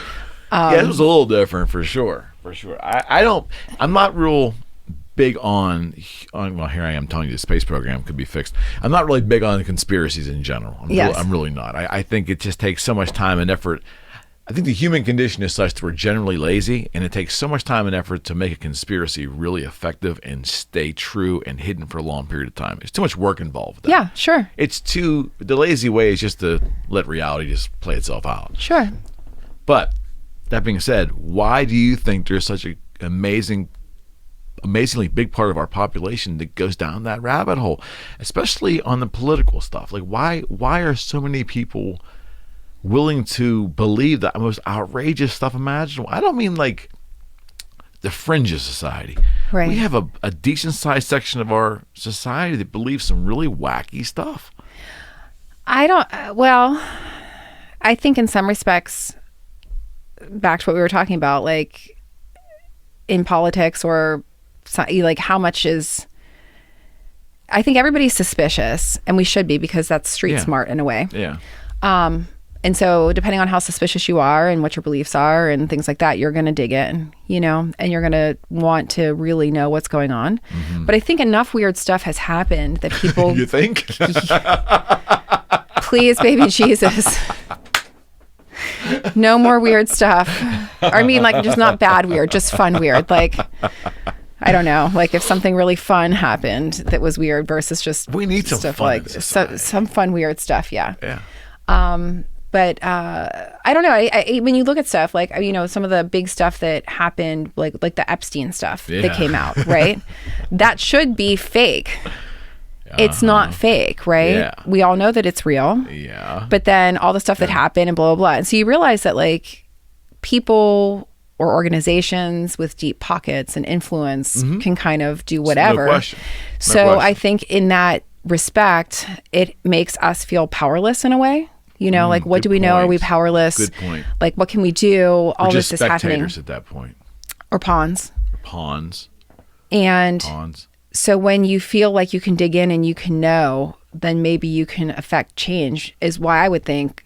was a little different for sure. I'm not real big on, well, here I am telling you the space program could be fixed. I'm not really big on conspiracies in general. I'm really not. I think it just takes so much time and effort. I think the human condition is such that we're generally lazy, and it takes so much time and effort to make a conspiracy really effective and stay true and hidden for a long period of time. It's too much work involved with that. Yeah, sure. The lazy way is just to let reality just play itself out. Sure. But that being said, why do you think there's such an amazingly big part of our population that goes down that rabbit hole, especially on the political stuff? Like, why are so many people willing to believe the most outrageous stuff imaginable? I don't mean like the fringe of society. Right. We have a decent sized section of our society that believes some really wacky stuff. I think in some respects, back to what we were talking about, like in politics or like how much is, I think everybody's suspicious, and we should be, because that's street smart in a way. Yeah. And so depending on how suspicious you are and what your beliefs are and things like that, you're going to dig in, and you're going to want to really know what's going on. Mm-hmm. But I think enough weird stuff has happened that people... You think? Please, baby Jesus. No more weird stuff. I mean, like, just not bad weird, just fun weird. Like, I don't know. Like, if something really fun happened that was weird versus just... We need some stuff fun like some fun weird stuff, yeah. Yeah. But I don't know. I when you look at stuff like, some of the big stuff that happened, like the Epstein stuff that came out, right? That should be fake. It's not fake, right? Yeah. We all know that it's real. Yeah. But then all the stuff that happened and blah, blah, blah. And so you realize that like people or organizations with deep pockets and influence can kind of do whatever. No question. So I think in that respect, it makes us feel powerless in a way. You know, like, what do we know? Are we powerless? Good point. Like, what can we do? All this is happening. Spectators at that point. Or pawns. And so when you feel like you can dig in and you can know, then maybe you can affect change, is why I would think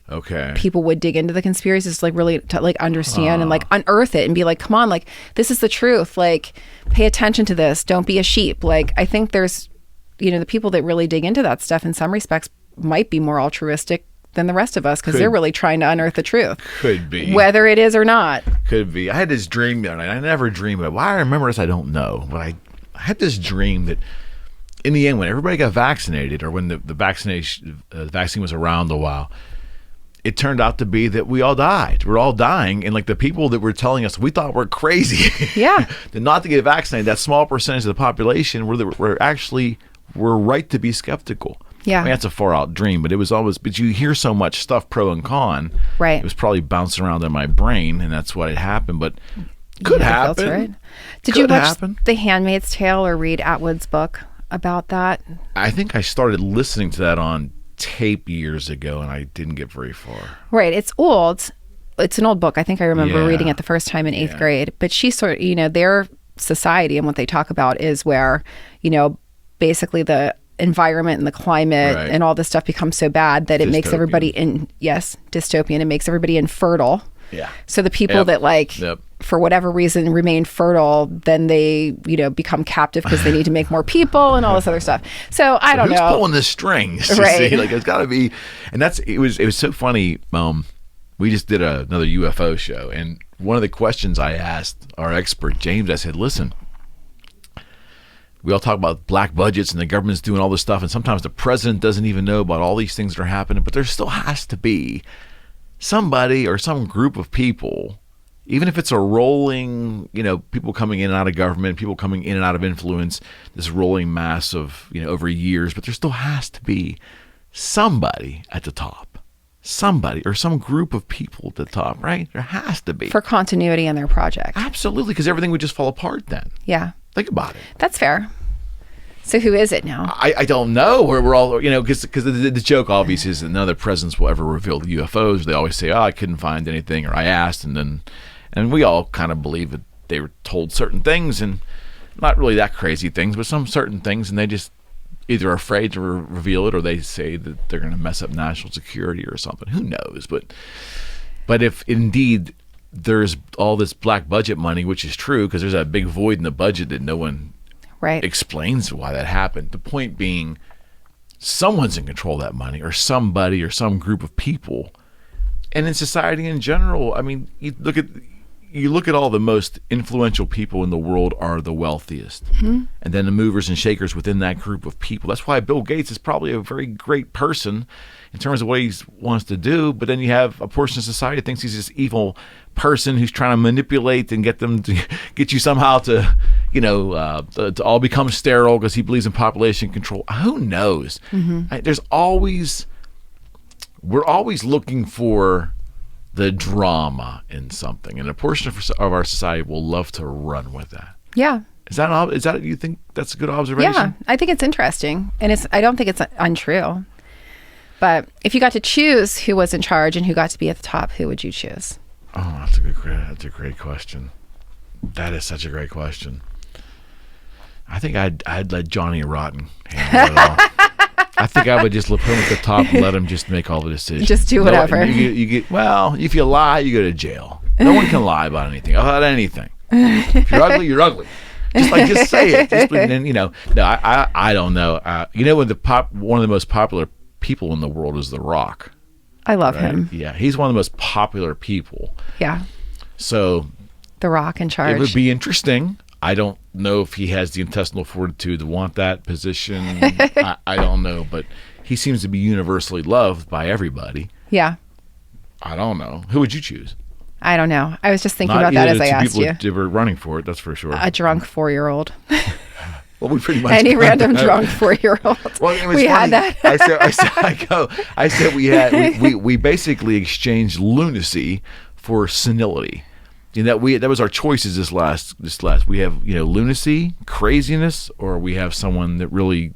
people would dig into the conspiracies, like really to like understand and like unearth it and be like, come on, like, this is the truth. Like, pay attention to this. Don't be a sheep. Like, I think there's, you know, the people that really dig into that stuff in some respects might be more altruistic than the rest of us, because they're really trying to unearth the truth. Could be. Whether it is or not. Could be. I had this dream the other night. I never dream of it. Why I remember this, I don't know. But I had this dream that in the end, when everybody got vaccinated, or when the vaccine was around a while, it turned out to be that we all died. We're all dying. And like the people that were telling us we thought were crazy that not to get vaccinated, that small percentage of the population were right to be skeptical. Yeah. I mean, that's a far out dream, but it was always, but you hear so much stuff pro and con. Right. It was probably bouncing around in my brain, and that's what had happened, but could happen. Right. Did you watch The Handmaid's Tale or read Atwood's book about that? I think I started listening to that on tape years ago, and I didn't get very far. Right. It's old. It's an old book. I think I remember reading it the first time in 8th grade, but she sort of, you know, their society and what they talk about is where, you know, basically the environment and the climate and all this stuff becomes so bad that it makes everybody dystopian. It makes everybody infertile. Yeah. So the people that like for whatever reason remain fertile, then they, you know, become captive because they need to make more people and all this other stuff. So I don't know. Who's pulling the strings? Right. See? Like, it's got to be, and it was so funny. We just did another UFO show, and one of the questions I asked our expert James, I said, listen, we all talk about black budgets and the government's doing all this stuff, and sometimes the president doesn't even know about all these things that are happening, but there still has to be somebody or some group of people, even if it's a rolling, you know, people coming in and out of government, people coming in and out of influence, this rolling mass of, you know, over years, but there still has to be somebody at the top, somebody or some group of people at the top, right? There has to be. For continuity in their project. Absolutely, because everything would just fall apart then. Yeah. Think about it. That's fair. So who is it now? I don't know. We're all, you know, because the joke obviously is that none of the presidents will ever reveal the UFOs. They always say, oh, I couldn't find anything, or I asked, and we all kind of believe that they were told certain things, and not really that crazy things, but some certain things, and they just either are afraid to reveal it, or they say that they're going to mess up national security or something. Who knows? But if indeed there's all this black budget money, which is true, because there's that big void in the budget that no one explains why that happened. The point being, someone's in control of that money, or somebody, or some group of people. And in society in general, I mean, you look at all the most influential people in the world are the wealthiest. Mm-hmm. And then the movers and shakers within that group of people. That's why Bill Gates is probably a very great person in terms of what he wants to do. But then you have a portion of society that thinks he's this evil person who's trying to manipulate and get them to get you somehow to, you know, to all become sterile because he believes in population control. Who knows? Mm-hmm. We're always looking for the drama in something, and a portion of our society will love to run with that. Yeah. Is that you think that's a good observation? Yeah, I think it's interesting, and I don't think it's untrue. But if you got to choose who was in charge and who got to be at the top, who would you choose? Oh, that's a great question. That is such a great question. I think I'd let Johnny Rotten handle it all. I think I would just put him at the top and let him just make all the decisions. Just do whatever. Well, if you lie, you go to jail. No one can lie about anything. If you're ugly, you're ugly. Just say it. I don't know. One of the most popular people in the world is The Rock. I love him. Yeah, he's one of the most popular people. Yeah. So The Rock in charge. It would be interesting. I don't know if he has the intestinal fortitude to want that position. I don't know, but he seems to be universally loved by everybody. Yeah. I don't know. Who would you choose? I don't know. I was just thinking about that as I asked you. People were running for it, that's for sure. A drunk 4-year-old. Well, we pretty much any random drunk 4-year-old. Well, we had that. I said we basically exchanged lunacy for senility. And that was our choices this last. We have, you know, lunacy, craziness, or we have someone that really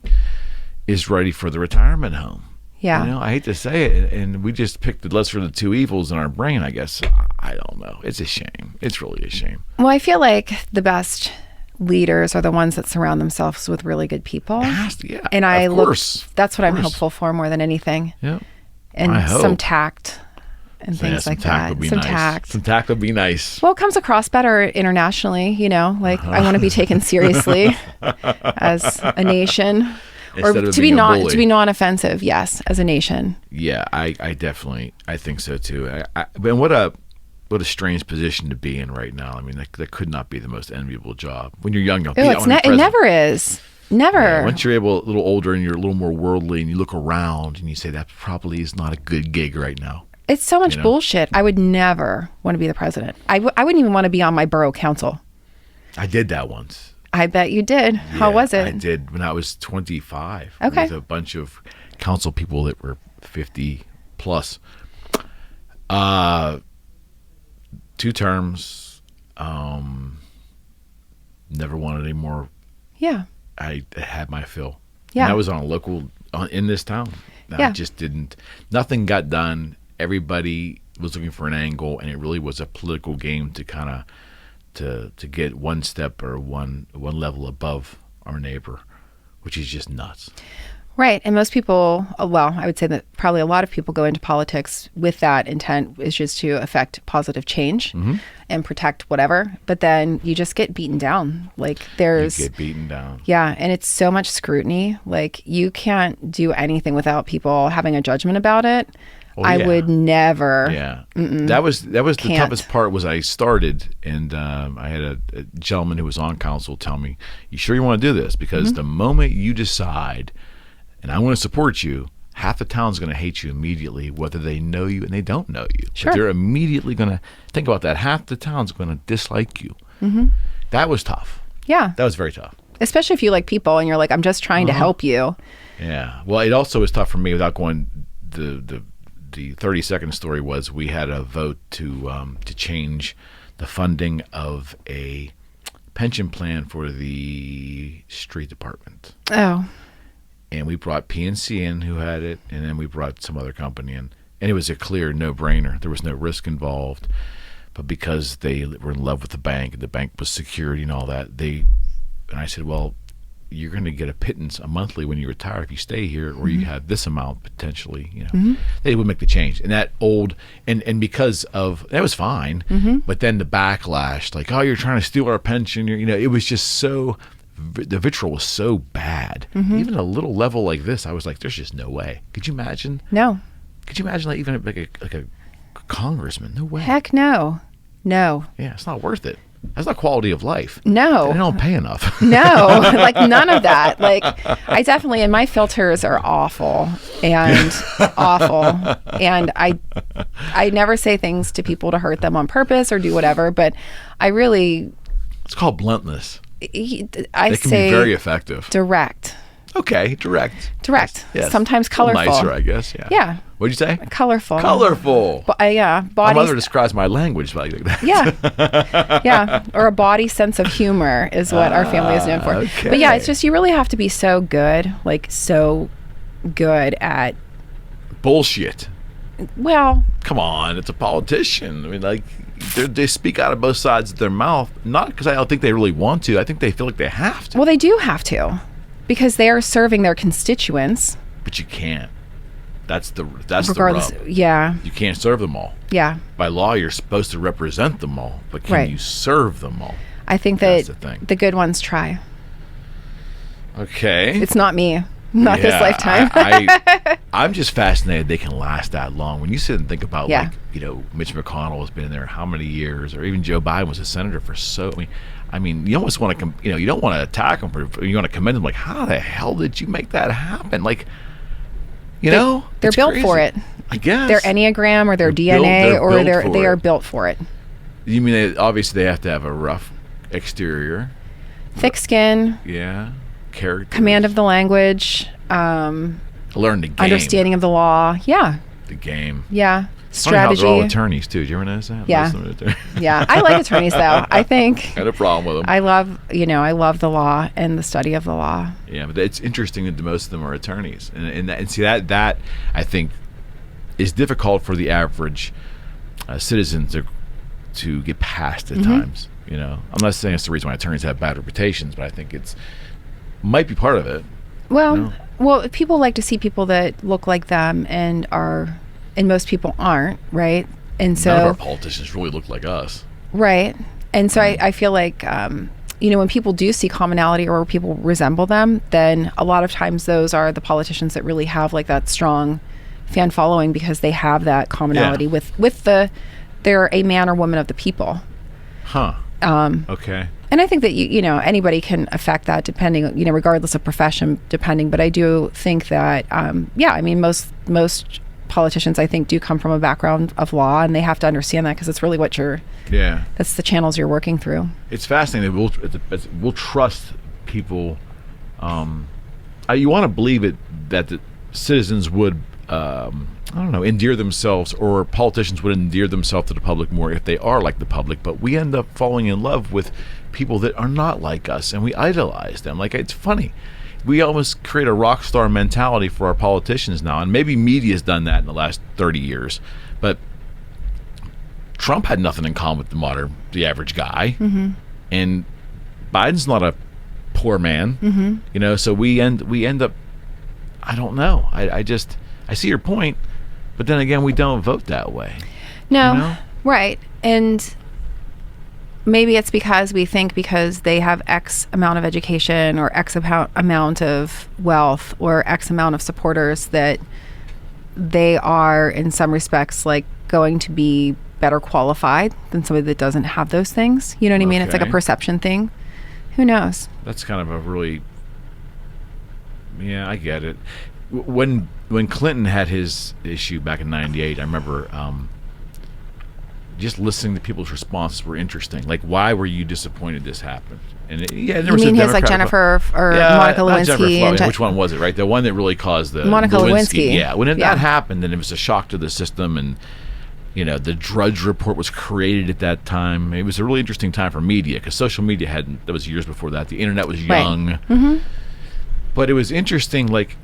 is ready for the retirement home. Yeah. You know, I hate to say it, and we just picked the lesser of the two evils in our brain, I guess. I don't know. It's a shame. It's really a shame. Well, I feel like the best leaders are the ones that surround themselves with really good people. Yeah, and that's what I'm hopeful for more than anything. Yeah. And some tact and things like that. Some tact. Some tact would be nice. Well, it comes across better internationally, you know, like I want to be taken seriously as a nation. Or to be non-offensive, yes, as a nation. Yeah, I definitely think so too. And what a strange position to be in right now. I mean, that could not be the most enviable job. When you're young, it never is. Never. Yeah, once you're a little older and you're a little more worldly, and you look around and you say that probably is not a good gig right now. It's so much bullshit. I would never want to be the president. I wouldn't even want to be on my borough council. I did that once. I bet you did. How was it? I did when I was 25. Okay. With a bunch of council people that were 50 plus. 2 terms. Never wanted any more. Yeah. I had my fill. Yeah. And I was on a local in this town. I just didn't. Nothing got done. Everybody was looking for an angle, and it really was a political game to kind of to get one step or one level above our neighbor, which is just nuts. Right. And most people, well, I would say that probably a lot of people go into politics with that intent, is just to affect positive change and protect whatever. But then you just get beaten down. Like you get beaten down. Yeah. And it's so much scrutiny. Like you can't do anything without people having a judgment about it. I would never. Yeah, that was the toughest part. Was I started, and I had a gentleman who was on council tell me, "You sure you want to do this? Because the moment you decide, and I want to support you, half the town's going to hate you immediately, whether they know you and they don't know you. Sure, but they're immediately going to think about that. Half the town's going to dislike you. That was tough. Yeah, that was very tough. Especially if you like people and you're like, I'm just trying to help you. Yeah. Well, it also was tough for me without going the 30-second story was we had a vote to change the funding of a pension plan for the street department. Oh. And we brought PNC in, who had it, and then we brought some other company in. And it was a clear no-brainer. There was no risk involved. But because they were in love with the bank, and the bank was security and all that, and I said, well, you're going to get a pittance a monthly when you retire if you stay here, or you have this amount potentially, you know. They would make the change. And that and because of, that was fine, but then the backlash, like, oh, you're trying to steal our pension, it was just so, the vitriol was so bad. Even a little level like this, I was like, there's just no way. Could you imagine? No. Could you imagine even like a congressman? No way. Heck no. No. Yeah, it's not worth it. That's not quality of life. No. They don't pay enough. No, like none of that. Like I definitely, and my filters are awful and awful. And I never say things to people to hurt them on purpose or do whatever, but I really. It's called bluntness. It can be very effective. Direct. Okay, direct. Yes. Sometimes colorful. Nicer, I guess. Yeah. Yeah. What'd you say? Colorful. Yeah. My mother describes my language like that. Yeah. Yeah. Or a body sense of humor is what our family is known for. Okay. But yeah, it's just, you really have to be so good at bullshit. Well, come on, it's a politician. I mean, like, they speak out of both sides of their mouth, not because I don't think they really want to. I think they feel like they have to. Well, they do have to, because they are serving their constituents. But you can't. That's the rub. Yeah. You can't serve them all. Yeah. By law, you're supposed to represent them all, but can you serve them all? I think that's the good ones try. Okay. It's not me. Not this lifetime. I'm just fascinated they can last that long. When you sit and think about, like, Mitch McConnell has been in there how many years, or even Joe Biden was a senator for I mean, you almost want to, you don't want to attack them, you want to commend them. Like, how the hell did you make that happen? Like, they're built crazy. For it. I guess their Enneagram or their DNA they are built for it. You mean obviously they have to have a rough exterior, thick skin, character, command of the language, learn the game, understanding of the law. Yeah, the game. Yeah. Strategy. Strategy. They're all attorneys too. Did you ever notice that? Yeah. Yeah. I like attorneys though. I think. I had a problem with them. I love the law and the study of the law. Yeah, but it's interesting that most of them are attorneys, and see that I think is difficult for the average citizen to get past at times. You know, I'm not saying it's the reason why attorneys have bad reputations, but I think it's might be part of it. Well, well, people like to see people that look like them and most people aren't, right? And so none of our politicians really look like us, right? And so I feel like when people do see commonality or people resemble them, then a lot of times those are the politicians that really have like that strong fan following because they have that commonality with they're a man or woman of the people. Huh. Okay. And I think that anybody can affect that depending, regardless of profession, depending. But I do think that, most politicians I think do come from a background of law, and they have to understand that because it's really what that's the channels you're working through. It's fascinating that we'll trust people. You want to believe that the citizens would. Endear themselves, or politicians would endear themselves to the public more if they are like the public, but we end up falling in love with people that are not like us, and we idolize them. Like, it's funny. We almost create a rock star mentality for our politicians now, and maybe media's done that in the last 30 years, but Trump had nothing in common with the average guy, and Biden's not a poor man, so we end up, I don't know. I see your point, but then again, we don't vote that way. No, right. And maybe it's because we think because they have X amount of education or X amount of wealth or X amount of supporters that they are, in some respects, like going to be better qualified than somebody that doesn't have those things. You know what I mean? It's like a perception thing. Who knows? That's kind of a really... Yeah, I get it. When Clinton had his issue back in '98, I remember just listening to people's responses were interesting. Like, why were you disappointed this happened? And you mean his like Jennifer or Monica Lewinsky? Which one was it? Right, the one that really caused the Monica Lewinsky. Yeah, when that happened, then it was a shock to the system, and the Drudge Report was created at that time. It was a really interesting time for media because social media hadn't. That was years before that. The internet was young. Right. Mm-hmm. But it was interesting. Like,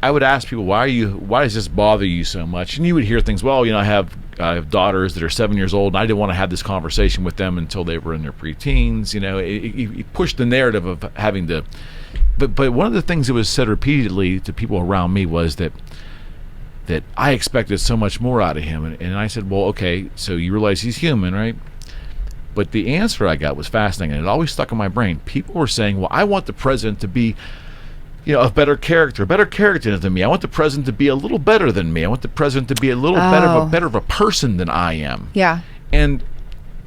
I would ask people, why does this bother you so much? And you would hear things. Well, I have daughters that are 7 years old, and I didn't want to have this conversation with them until they were in their preteens. It pushed the narrative of having to. But one of the things that was said repeatedly to people around me was that I expected so much more out of him, and I said, well, okay, so you realize he's human, right? But the answer I got was fascinating, and it always stuck in my brain. People were saying, well, I want the president to be a better character than me. I want the president to be a little better than me. I want the president to be a little better of a person than I am. Yeah. And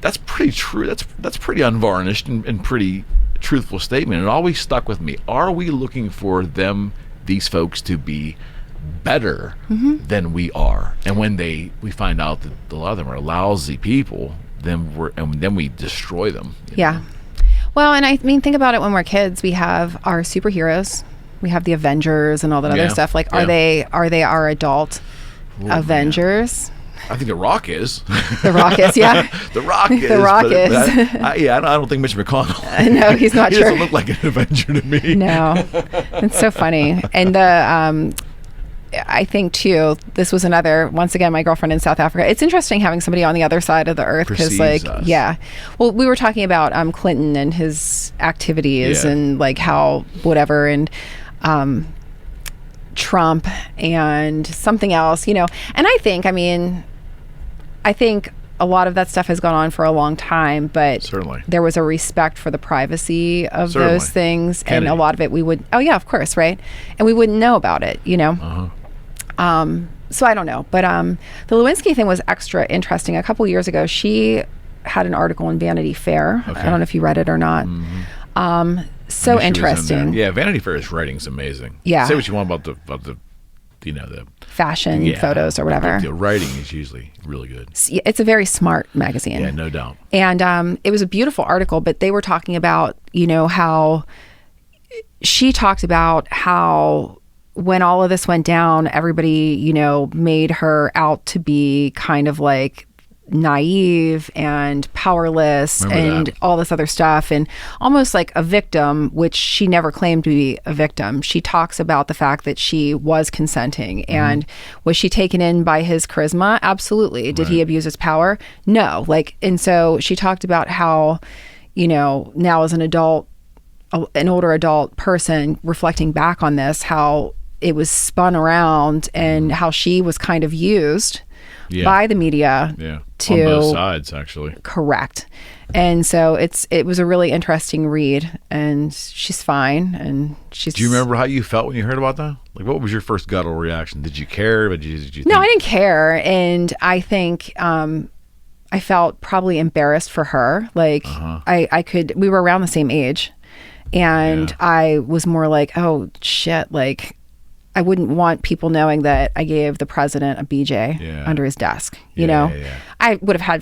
that's pretty true. That's pretty unvarnished and pretty truthful statement. It always stuck with me. Are we looking for these folks to be better than we are? And when we find out that a lot of them are lousy people, then we destroy them. Yeah. Well, and I mean, think about it. When we're kids, we have our superheroes. We have the Avengers and all that other stuff. Like, are they our adult Avengers? I think The Rock is. The Rock is, yeah. The Rock is. The Rock is. I don't think Mitch McConnell. No, he's not. He doesn't look like an Avenger to me. No, it's so funny. And I think too, this was once again, my girlfriend in South Africa. It's interesting having somebody on the other side of the earth because, well, we were talking about Clinton and his activities and like how whatever and. Trump and something else, and I think a lot of that stuff has gone on for a long time, but certainly there was a respect for the privacy of those things. Kennedy. And a lot of it we would, of course, right? And we wouldn't know about it, So I don't know, but the Lewinsky thing was extra interesting. A couple years ago, she had an article in Vanity Fair. Okay. I don't know if you read it or not. So interesting. Yeah, Vanity Fair's writing's amazing. Yeah. Say what you want about the the fashion photos or whatever. The writing is usually really good. It's a very smart magazine. Yeah, no doubt. And it was a beautiful article, but they were talking about, how she talked about how when all of this went down, everybody, you know, made her out to be kind of like naive and powerless and all this other stuff, and almost like a victim, which she never claimed to be a victim. She talks about the fact that she was consenting. And was she taken in by his charisma? Absolutely. Did he abuse his power? No. Like, and so she talked about how, you know, now as an older adult person reflecting back on this, how it was spun around and how she was kind of used by the media to on both sides, actually. Correct. And so it was a really interesting read, and she's fine, and she's. Do you remember how you felt when you heard about that? Like, what was your first guttural reaction? Did you care? Did you No, I didn't care, and I think I felt probably embarrassed for her. Like we were around the same age, and I was more like, oh shit, like. I wouldn't want people knowing that I gave the president a BJ under his desk. You know, I would have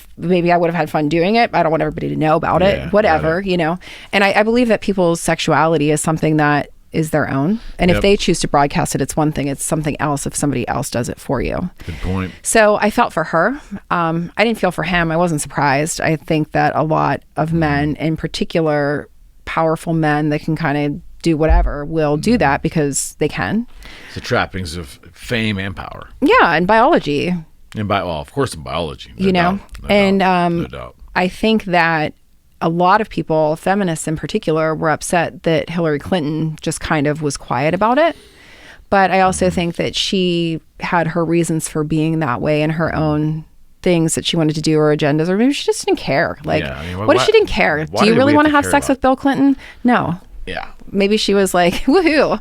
had fun doing it. I don't want everybody to know about it, whatever, you know. And I believe that people's sexuality is something that is their own. And if they choose to broadcast it, it's one thing. It's something else if somebody else does it for you. Good point. So I felt for her. I didn't feel for him. I wasn't surprised. I think that a lot of men, in particular, powerful men that can kind of do whatever will do that because they can. It's the trappings of fame and power. Yeah, and biology. And of course in biology. No doubt. I think that a lot of people, feminists in particular, were upset that Hillary Clinton just kind of was quiet about it. But I also think that she had her reasons for being that way and her own things that she wanted to do or agendas, or maybe she just didn't care. Like, what if she didn't care? Do you really want to have sex with Bill Clinton? No. Yeah. Maybe she was like, woohoo,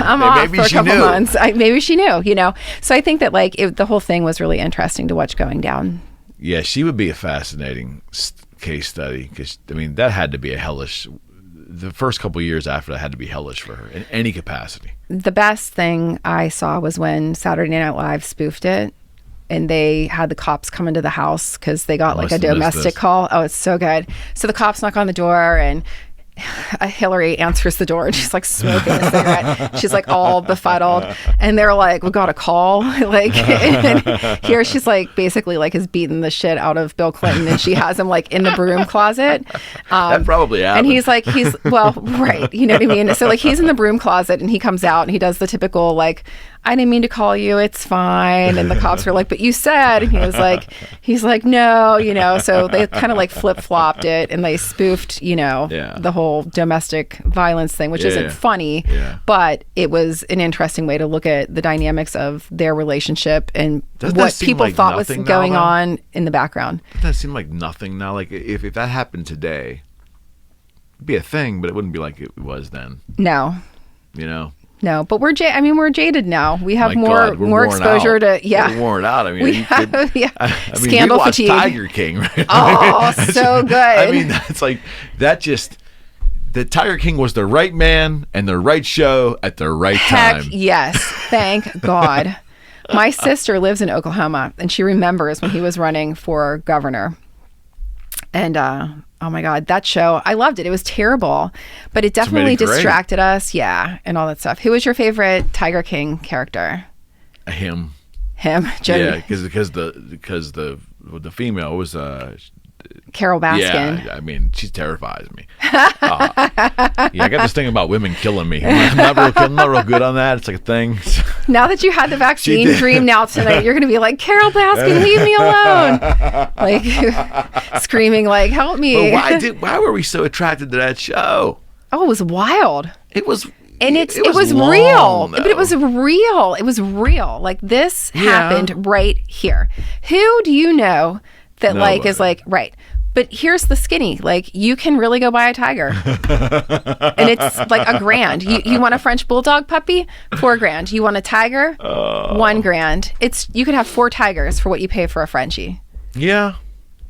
I'm off for a couple months. Maybe she knew, you know. So I think that like the whole thing was really interesting to watch going down. Yeah, she would be a fascinating case study because, I mean, that had to be the first couple of years after that had to be hellish for her in any capacity. The best thing I saw was when Saturday Night Live spoofed it. And they had the cops come into the house because they got like a domestic call. Oh, it's so good. So the cops knock on the door and Hillary answers the door and she's like smoking a cigarette. She's like all befuddled, and they're like, "We got a call." Like, and here she's like basically like has beaten the shit out of Bill Clinton, and she has him like in the broom closet. That probably happened. And he's well, right, you know what I mean. So like he's in the broom closet, and he comes out and he does the typical like, "I didn't mean to call you. It's fine." And the cops were like, "But you said." And he's like, "No," you know. So they kind of like flip flopped it, and they spoofed, you know, the whole domestic violence thing, which isn't funny, but it was an interesting way to look at the dynamics of their relationship and what people thought was going on in the background. Doesn't that seem like nothing now? Like if that happened today, it'd be a thing, but it wouldn't be like it was then. No. You know? No, but we're jaded now. We have more exposure to We're worn out. I mean, scandal fatigue. Tiger King, right? Oh, so good. I mean, that's like that. Just the Tiger King was the right man and the right show at the right time. Yes, thank God. My sister lives in Oklahoma, and she remembers when he was running for governor. And oh my God, that show, I loved it. It was terrible, but it definitely distracted us. Yeah, and all that stuff. Who was your favorite Tiger King character? Him, Jody. Yeah, because the female was Carol Baskin. Yeah, I mean, she terrifies me. I got this thing about women killing me. I'm not real good on that. It's like a thing. Now that you had the vaccine dream now tonight, you're going to be like, Carol Baskin, leave me alone. Like screaming like, help me. But why were we so attracted to that show? Oh, it was wild. It was. And it was long, real, though. But it was real. It was real. Like this happened right here. Who do you know that is like, right. But here's the skinny, like you can really go buy a tiger and it's like $1,000. You want a French bulldog puppy? $4,000. You want a tiger? $1,000. You could have 4 tigers for what you pay for a Frenchie. Yeah.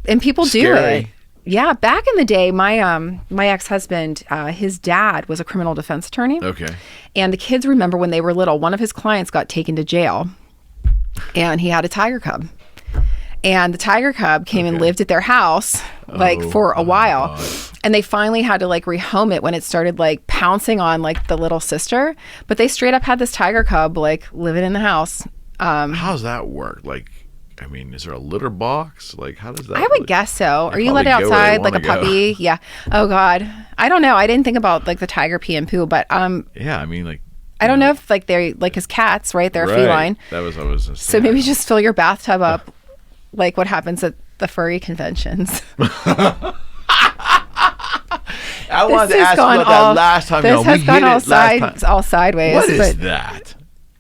And people do it. Yeah. Back in the day, my ex-husband, his dad was a criminal defense attorney. Okay. And the kids remember when they were little, one of his clients got taken to jail and he had a tiger cub. And the tiger cub came and lived at their house like for a while. God. And they finally had to like rehome it when it started like pouncing on like the little sister. But they straight up had this tiger cub like living in the house. How's that work? Like, I mean, is there a litter box? Like, how does that I would guess so. Are you let outside like a puppy? Yeah. Oh God. I don't know. I didn't think about like the tiger pee and poo, but yeah, I mean, like, I don't know if like they're like as cats, right? They're feline. That was what I was so maybe just fill your bathtub up like what happens at the furry conventions. I wanted to ask you about that last time. This has gone all sideways. What is that?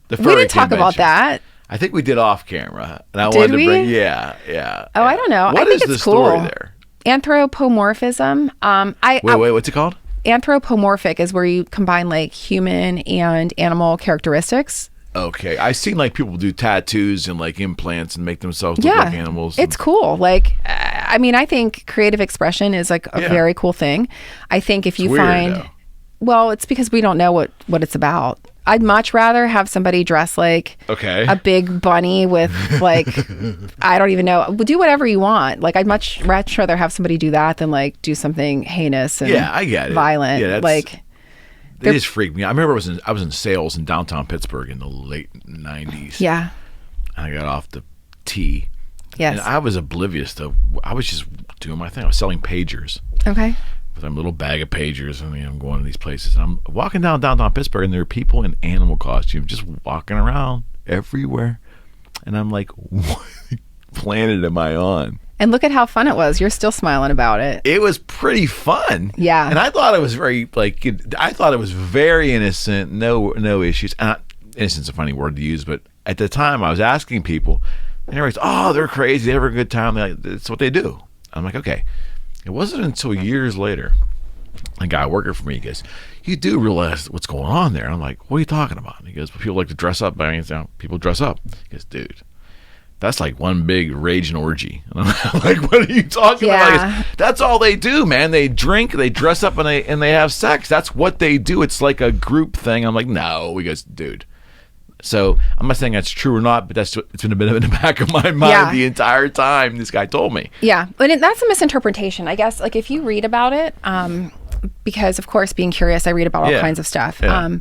The furry we didn't talk about that. I think we did off camera. And I did wanted we? to bring, yeah. Oh, I don't know. What I think is it's the cool. story there? Anthropomorphism. Wait, what's it called? Anthropomorphic is where you combine like human and animal characteristics. Okay. I've seen like people do tattoos and like implants and make themselves look like animals. It's cool. Like, I mean, I think creative expression is like a very cool thing. I think if you find, well, it's because we don't know what it's about. I'd much rather have somebody dress like a big bunny with like, I don't even know, do whatever you want. Like I'd much rather have somebody do that than like do something heinous and I get it. Violent. Yeah, like they just freaked me out. I remember I was in sales in downtown Pittsburgh in the late 90s. Yeah. And I got off the T. Yes. And I was oblivious to, I was just doing my thing. I was selling pagers. Okay. With a little bag of pagers, and I'm going to these places. And I'm walking down downtown Pittsburgh, and there are people in animal costumes just walking around everywhere. And I'm like, what planet am I on? And look at how fun it was. You're still smiling about it. It was pretty fun. Yeah. And I thought it was very innocent, no issues. Innocent's a funny word to use, but at the time I was asking people, and everybody's, oh, they're crazy, they have a good time. That's what they do. I'm like, okay. It wasn't until years later, a guy working for me goes, you do realize what's going on there. I'm like, what are you talking about? And he goes, well, people like to dress up. People dress up. He goes, dude, that's like one big rage and orgy. And I'm like, what are you talking about? He goes, that's all they do, man. They drink, they dress up, and they have sex. That's what they do. It's like a group thing. I'm like, no. He goes, dude. So I'm not saying that's true or not, but it's been a bit in the back of my mind the entire time this guy told me. Yeah, but that's a misinterpretation, I guess. Like if you read about it, because of course, being curious, I read about all kinds of stuff. Yeah.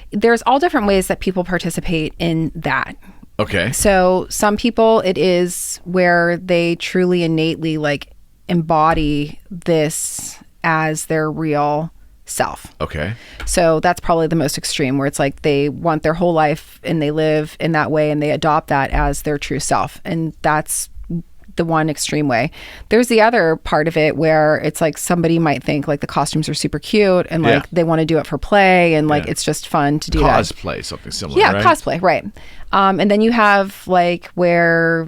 There's all different ways that people participate in that. Okay. So some people, it is where they truly innately like embody this as their real self. Okay. So that's probably the most extreme, where it's like they want their whole life and they live in that way and they adopt that as their true self. And that's the one extreme way. There's the other part of it where it's like somebody might think like the costumes are super cute and like they want to do it for play and like it's just fun to do cosplay, something similar. Yeah, right? Cosplay, right. And then you have like where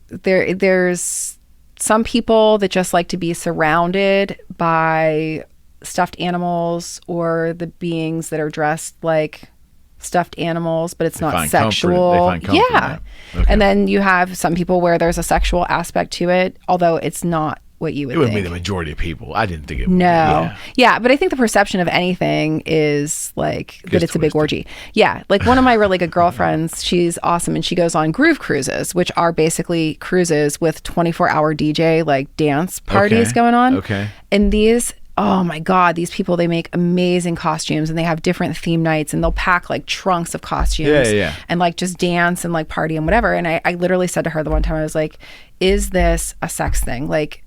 there's some people that just like to be surrounded by stuffed animals or the beings that are dressed like stuffed animals, but it's not sexual. They find comfort in that. Okay. And then you have some people where there's a sexual aspect to it, although it's not what you would think. It wouldn't be the majority of people. I didn't think it would. No. Yeah, but I think the perception of anything is like that it's a big orgy. Yeah, like one of my really good girlfriends, she's awesome, and she goes on groove cruises, which are basically cruises with 24-hour DJ like dance parties going on. Okay. And these, oh my God, these people, they make amazing costumes and they have different theme nights and they'll pack like trunks of costumes and like just dance and like party and whatever. And I literally said to her the one time, I was like, is this a sex thing? Like,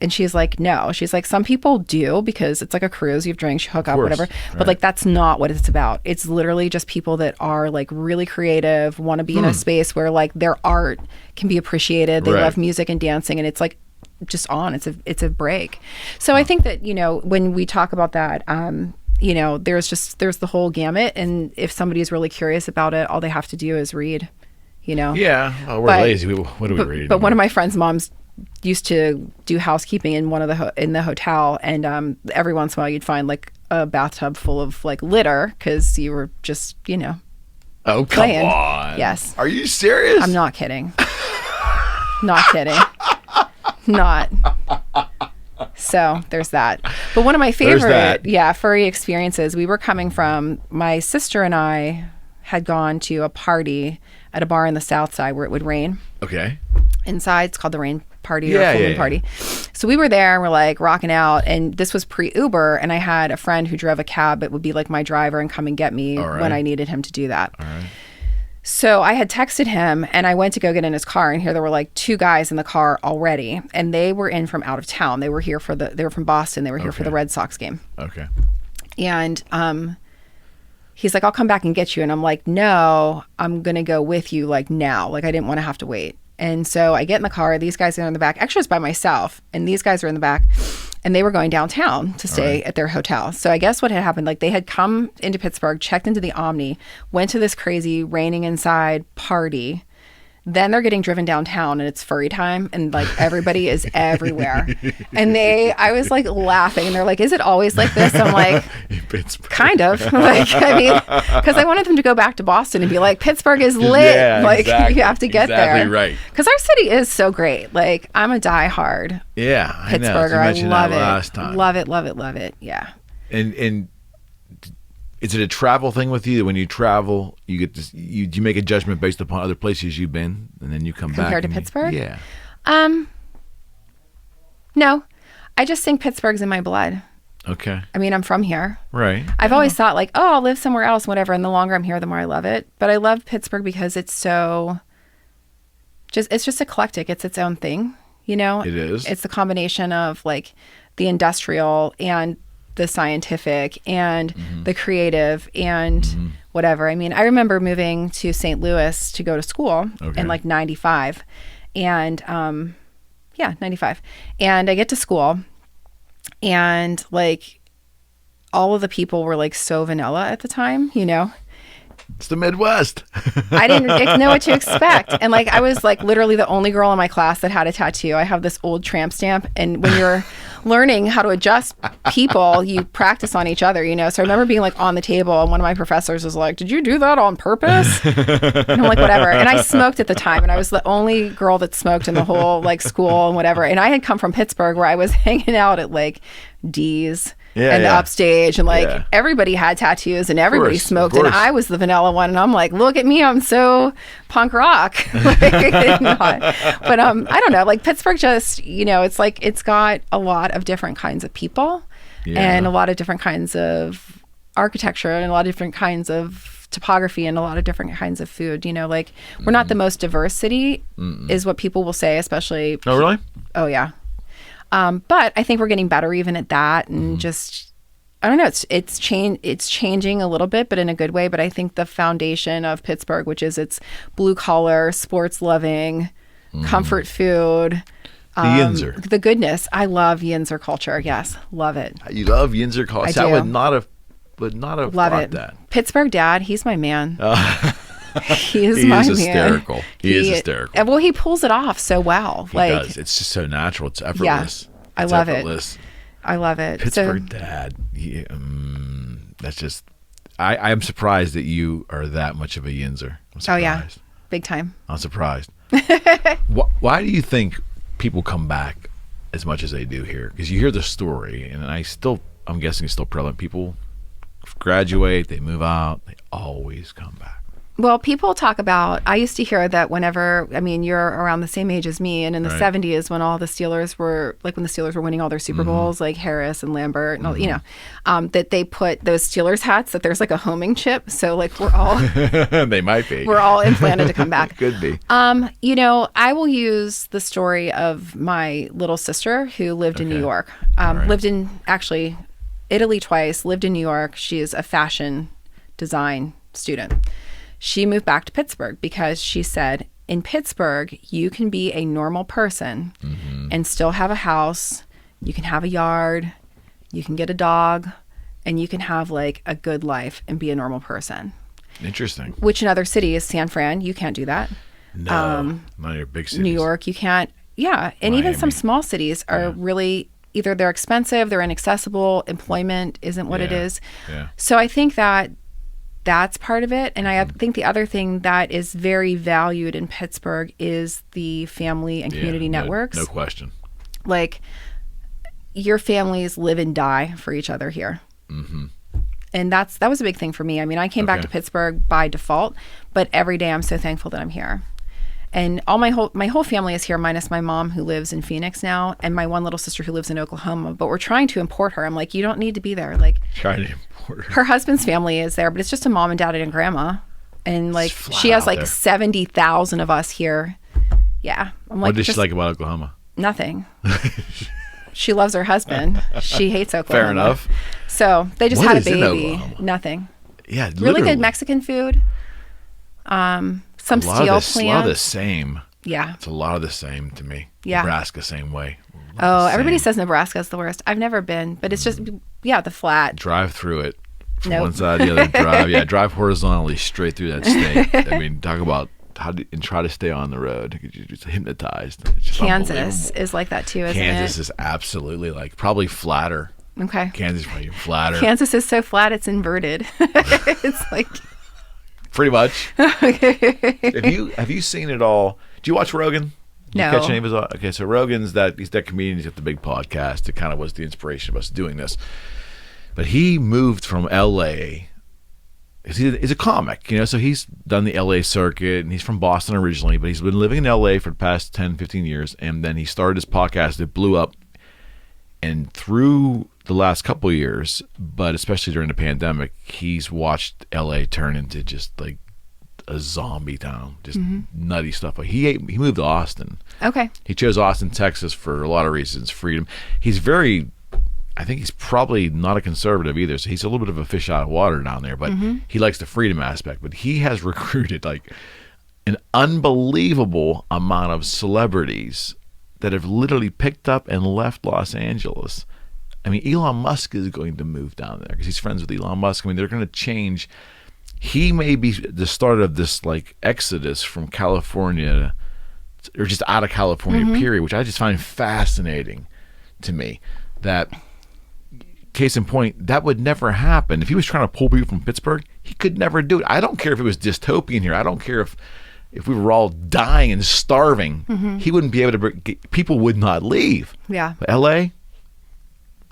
and she's like, no. She's like, some people do because it's like a cruise. You have drinks, you hook up, whatever. But like, that's not what it's about. It's literally just people that are like really creative, want to be in a space where like their art can be appreciated. They love music and dancing, and it's like just on. It's a break. So I think that, you know, when we talk about that, you know, there's the whole gamut. And if somebody's really curious about it, all they have to do is read, you know. Yeah. Well, we're lazy. What do we read? But one of my friend's moms used to do housekeeping in one of the hotel, and every once in a while you'd find like a bathtub full of like litter because you were just, you know, playing. Come on. Yes. Are you serious? I'm not kidding. Not kidding. Not. So there's that. But one of my favorite furry experiences, we were coming from, my sister and I had gone to a party at a bar in the South Side where it would rain. Okay. Inside, it's called the Rain Party or Full Moon Party. So we were there and we're like rocking out, and this was pre-Uber, and I had a friend who drove a cab. It would be like my driver and come and get me when I needed him to do that. All right. So I had texted him, and I went to go get in his car, and here there were like 2 guys in the car already, and they were in from out of town. They were here they were from Boston. They were here for the Red Sox game. Okay. And he's like, I'll come back and get you. And I'm like, no, I'm going to go with you like now. Like I didn't want to have to wait. And so I get in the car. These guys are in the back. Actually, I was by myself, and these guys are in the back, and they were going downtown to stay at their hotel. So I guess what had happened, like they had come into Pittsburgh, checked into the Omni, went to this crazy raining inside party. Then they're getting driven downtown, and it's furry time, and like everybody is everywhere. And I was like laughing, and they're like, "Is it always like this?" I'm like, "Kind of." Like, I mean, because I wanted them to go back to Boston and be like, "Pittsburgh is lit." Yeah, like exactly, you have to get there. Exactly right. Because our city is so great. Like I'm a diehard Pittsburgher. I love it. Last time. Love it. Love it. Love it. Yeah. And is it a travel thing with you that when you travel, you get this, you make a judgment based upon other places you've been, and then you come back compared to Pittsburgh? Yeah. No, I just think Pittsburgh's in my blood. Okay. I mean, I'm from here. Right. I've always thought like, oh, I'll live somewhere else, whatever. And the longer I'm here, the more I love it. But I love Pittsburgh because it's so it's just eclectic. It's its own thing, you know? It is. It's the combination of like the industrial and the scientific and the creative and whatever. I mean, I remember moving to St. Louis to go to school in like 95. And 95. And I get to school, and like all of the people were like so vanilla at the time, you know? It's the Midwest. I didn't know what to expect. And like, I was like literally the only girl in my class that had a tattoo. I have this old tramp stamp. And when you're learning how to adjust people, you practice on each other, you know? So I remember being like on the table, and one of my professors was like, "Did you do that on purpose?" And I'm like, whatever. And I smoked at the time, and I was the only girl that smoked in the whole like school and whatever. And I had come from Pittsburgh, where I was hanging out at like D's. And upstage, and like everybody had tattoos and everybody smoked, and I was the vanilla one, and I'm like, look at me, I'm so punk rock. But I don't know, like Pittsburgh just, you know, it's like it's got a lot of different kinds of people and a lot of different kinds of architecture and a lot of different kinds of topography and a lot of different kinds of food, you know, like we're not the most diverse city is what people will say, especially really? Oh yeah. But I think we're getting better even at that, and just I don't know. It's changing a little bit, but in a good way. But I think the foundation of Pittsburgh, which is its blue collar, sports loving, comfort food, the Yinzer, the goodness. I love Yinzer culture. Yes, love it. You love Yinzer culture. I would not have love thought it. That Pittsburgh dad, he's my man. He is hysterical. Man. He is hysterical. Well, he pulls it off so well. He does. It's just so natural. It's effortless. Yeah, I love it. I love it. Pittsburgh dad. That's just. I am surprised that you are that much of a Yinzer. Oh yeah, big time. I'm surprised. Why do you think people come back as much as they do here? Because you hear the story, and I'm guessing it's still prevalent. People graduate, they move out, they always come back. Well, people talk about, I used to hear that whenever, I mean, you're around the same age as me, and in the 70s when all the Steelers were, like when the Steelers were winning all their Super Bowls, like Harris and Lambert and all, you know, that they put those Steelers hats, that there's like a homing chip. So like we're all, they might be. We're all implanted to come back. Could be. You know, I will use the story of my little sister who lived in New York, lived in actually Italy twice, lived in New York. She is a fashion design student. She moved back to Pittsburgh because she said, in Pittsburgh, you can be a normal person and still have a house. You can have a yard. You can get a dog. And you can have like a good life and be a normal person. Interesting. Which in other cities, San Fran, you can't do that. No, not your big cities. New York, you can't. Yeah. And even some small cities are really, either they're expensive, they're inaccessible, employment isn't what it is. Yeah. So I think that's part of it. And I think the other thing that is very valued in Pittsburgh is the family and community networks. No question. Like your families live and die for each other here. And that was a big thing for me. I mean, I came back to Pittsburgh by default, but every day I'm so thankful that I'm here. And all my whole family is here, minus my mom, who lives in Phoenix now, and my one little sister who lives in Oklahoma. But we're trying to import her. I'm like, you don't need to be there. Like, trying to import her. Her husband's family is there, but it's just a mom and dad and grandma. And like, she has like 70,000 of us here. Yeah. I'm like, what does she like about Oklahoma? Nothing. She loves her husband. She hates Oklahoma. Fair enough. So they just had a baby. Nothing. Yeah, literally. Really good Mexican food. Some steel plants. A lot of the same. Yeah. It's a lot of the same to me. Yeah. Nebraska, same way. Oh, everybody says Nebraska's the worst. I've never been, but it's just, the flat. Drive through it. From one side to the other. Drive horizontally straight through that state. I mean, talk about and try to stay on the road. You're just hypnotized. It's just Kansas is like that too, isn't Kansas is absolutely like probably flatter. Okay. Kansas is probably flatter. Kansas is so flat it's inverted. It's like pretty much. Have you seen it all? Do you watch Rogan? No. Catch any of his? Okay, so Rogan's he's that comedian. He's got the big podcast. It kind of was the inspiration of us doing this. But he moved from L.A. He's a comic, so he's done the L.A. circuit, and he's from Boston originally, but he's been living in L.A. for the past 10, 15 years, and then he started his podcast that blew up, and through the last couple of years, but especially during the pandemic, he's watched L.A. turn into just like a zombie town, just nutty stuff. He moved to Austin. Okay. He chose Austin, Texas for a lot of reasons, freedom. I think he's probably not a conservative either, so he's a little bit of a fish out of water down there, but he likes the freedom aspect. But he has recruited like an unbelievable amount of celebrities that have literally picked up and left Los Angeles. I mean, Elon Musk is going to move down there because he's friends with Elon Musk. I mean, they're going to change. He may be the start of this like exodus from California, or just out of California, period, which I just find fascinating to me. That, case in point, that would never happen. If he was trying to pull people from Pittsburgh, he could never do it. I don't care if it was dystopian here. I don't care if we were all dying and starving. He wouldn't be able to. People would not leave. Yeah. But L.A.,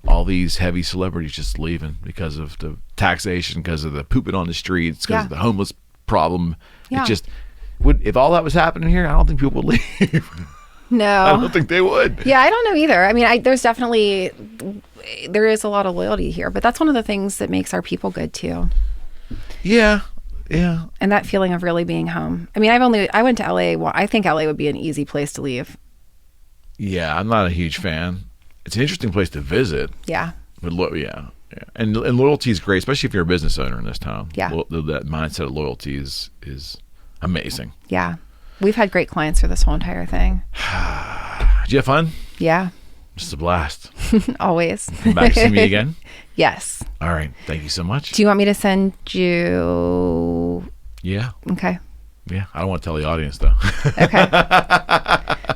all these heavy celebrities just leaving because of the taxation, because of the pooping on the streets, because of the homeless problem. Yeah. It just would. If all that was happening here, I don't think people would leave. No. I don't think they would. Yeah, I don't know either. I mean, there is a lot of loyalty here, but that's one of the things that makes our people good too. Yeah. Yeah. And that feeling of really being home. I mean, I went to LA. Well, I think LA would be an easy place to leave. Yeah, I'm not a huge fan. It's an interesting place to visit. Yeah. But and loyalty is great, especially if you're a business owner in this town. Yeah. That mindset of loyalty is amazing. Yeah. We've had great clients for this whole entire thing. Did you have fun? Yeah. Just a blast. Always. Come back to see me again? Yes. All right. Thank you so much. Do you want me to send you? Yeah. Okay. Yeah. I don't want to tell the audience, though. Okay.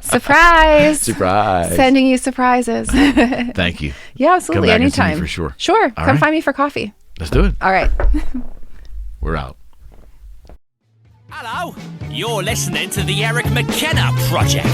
Surprise. Surprise. Sending you surprises. Thank you. Yeah, absolutely. Come back Anytime. And see me for sure. Sure. All Come right. find me for coffee. Let's do it. All right. We're out. Hello, you're listening to the Eric McKenna Project.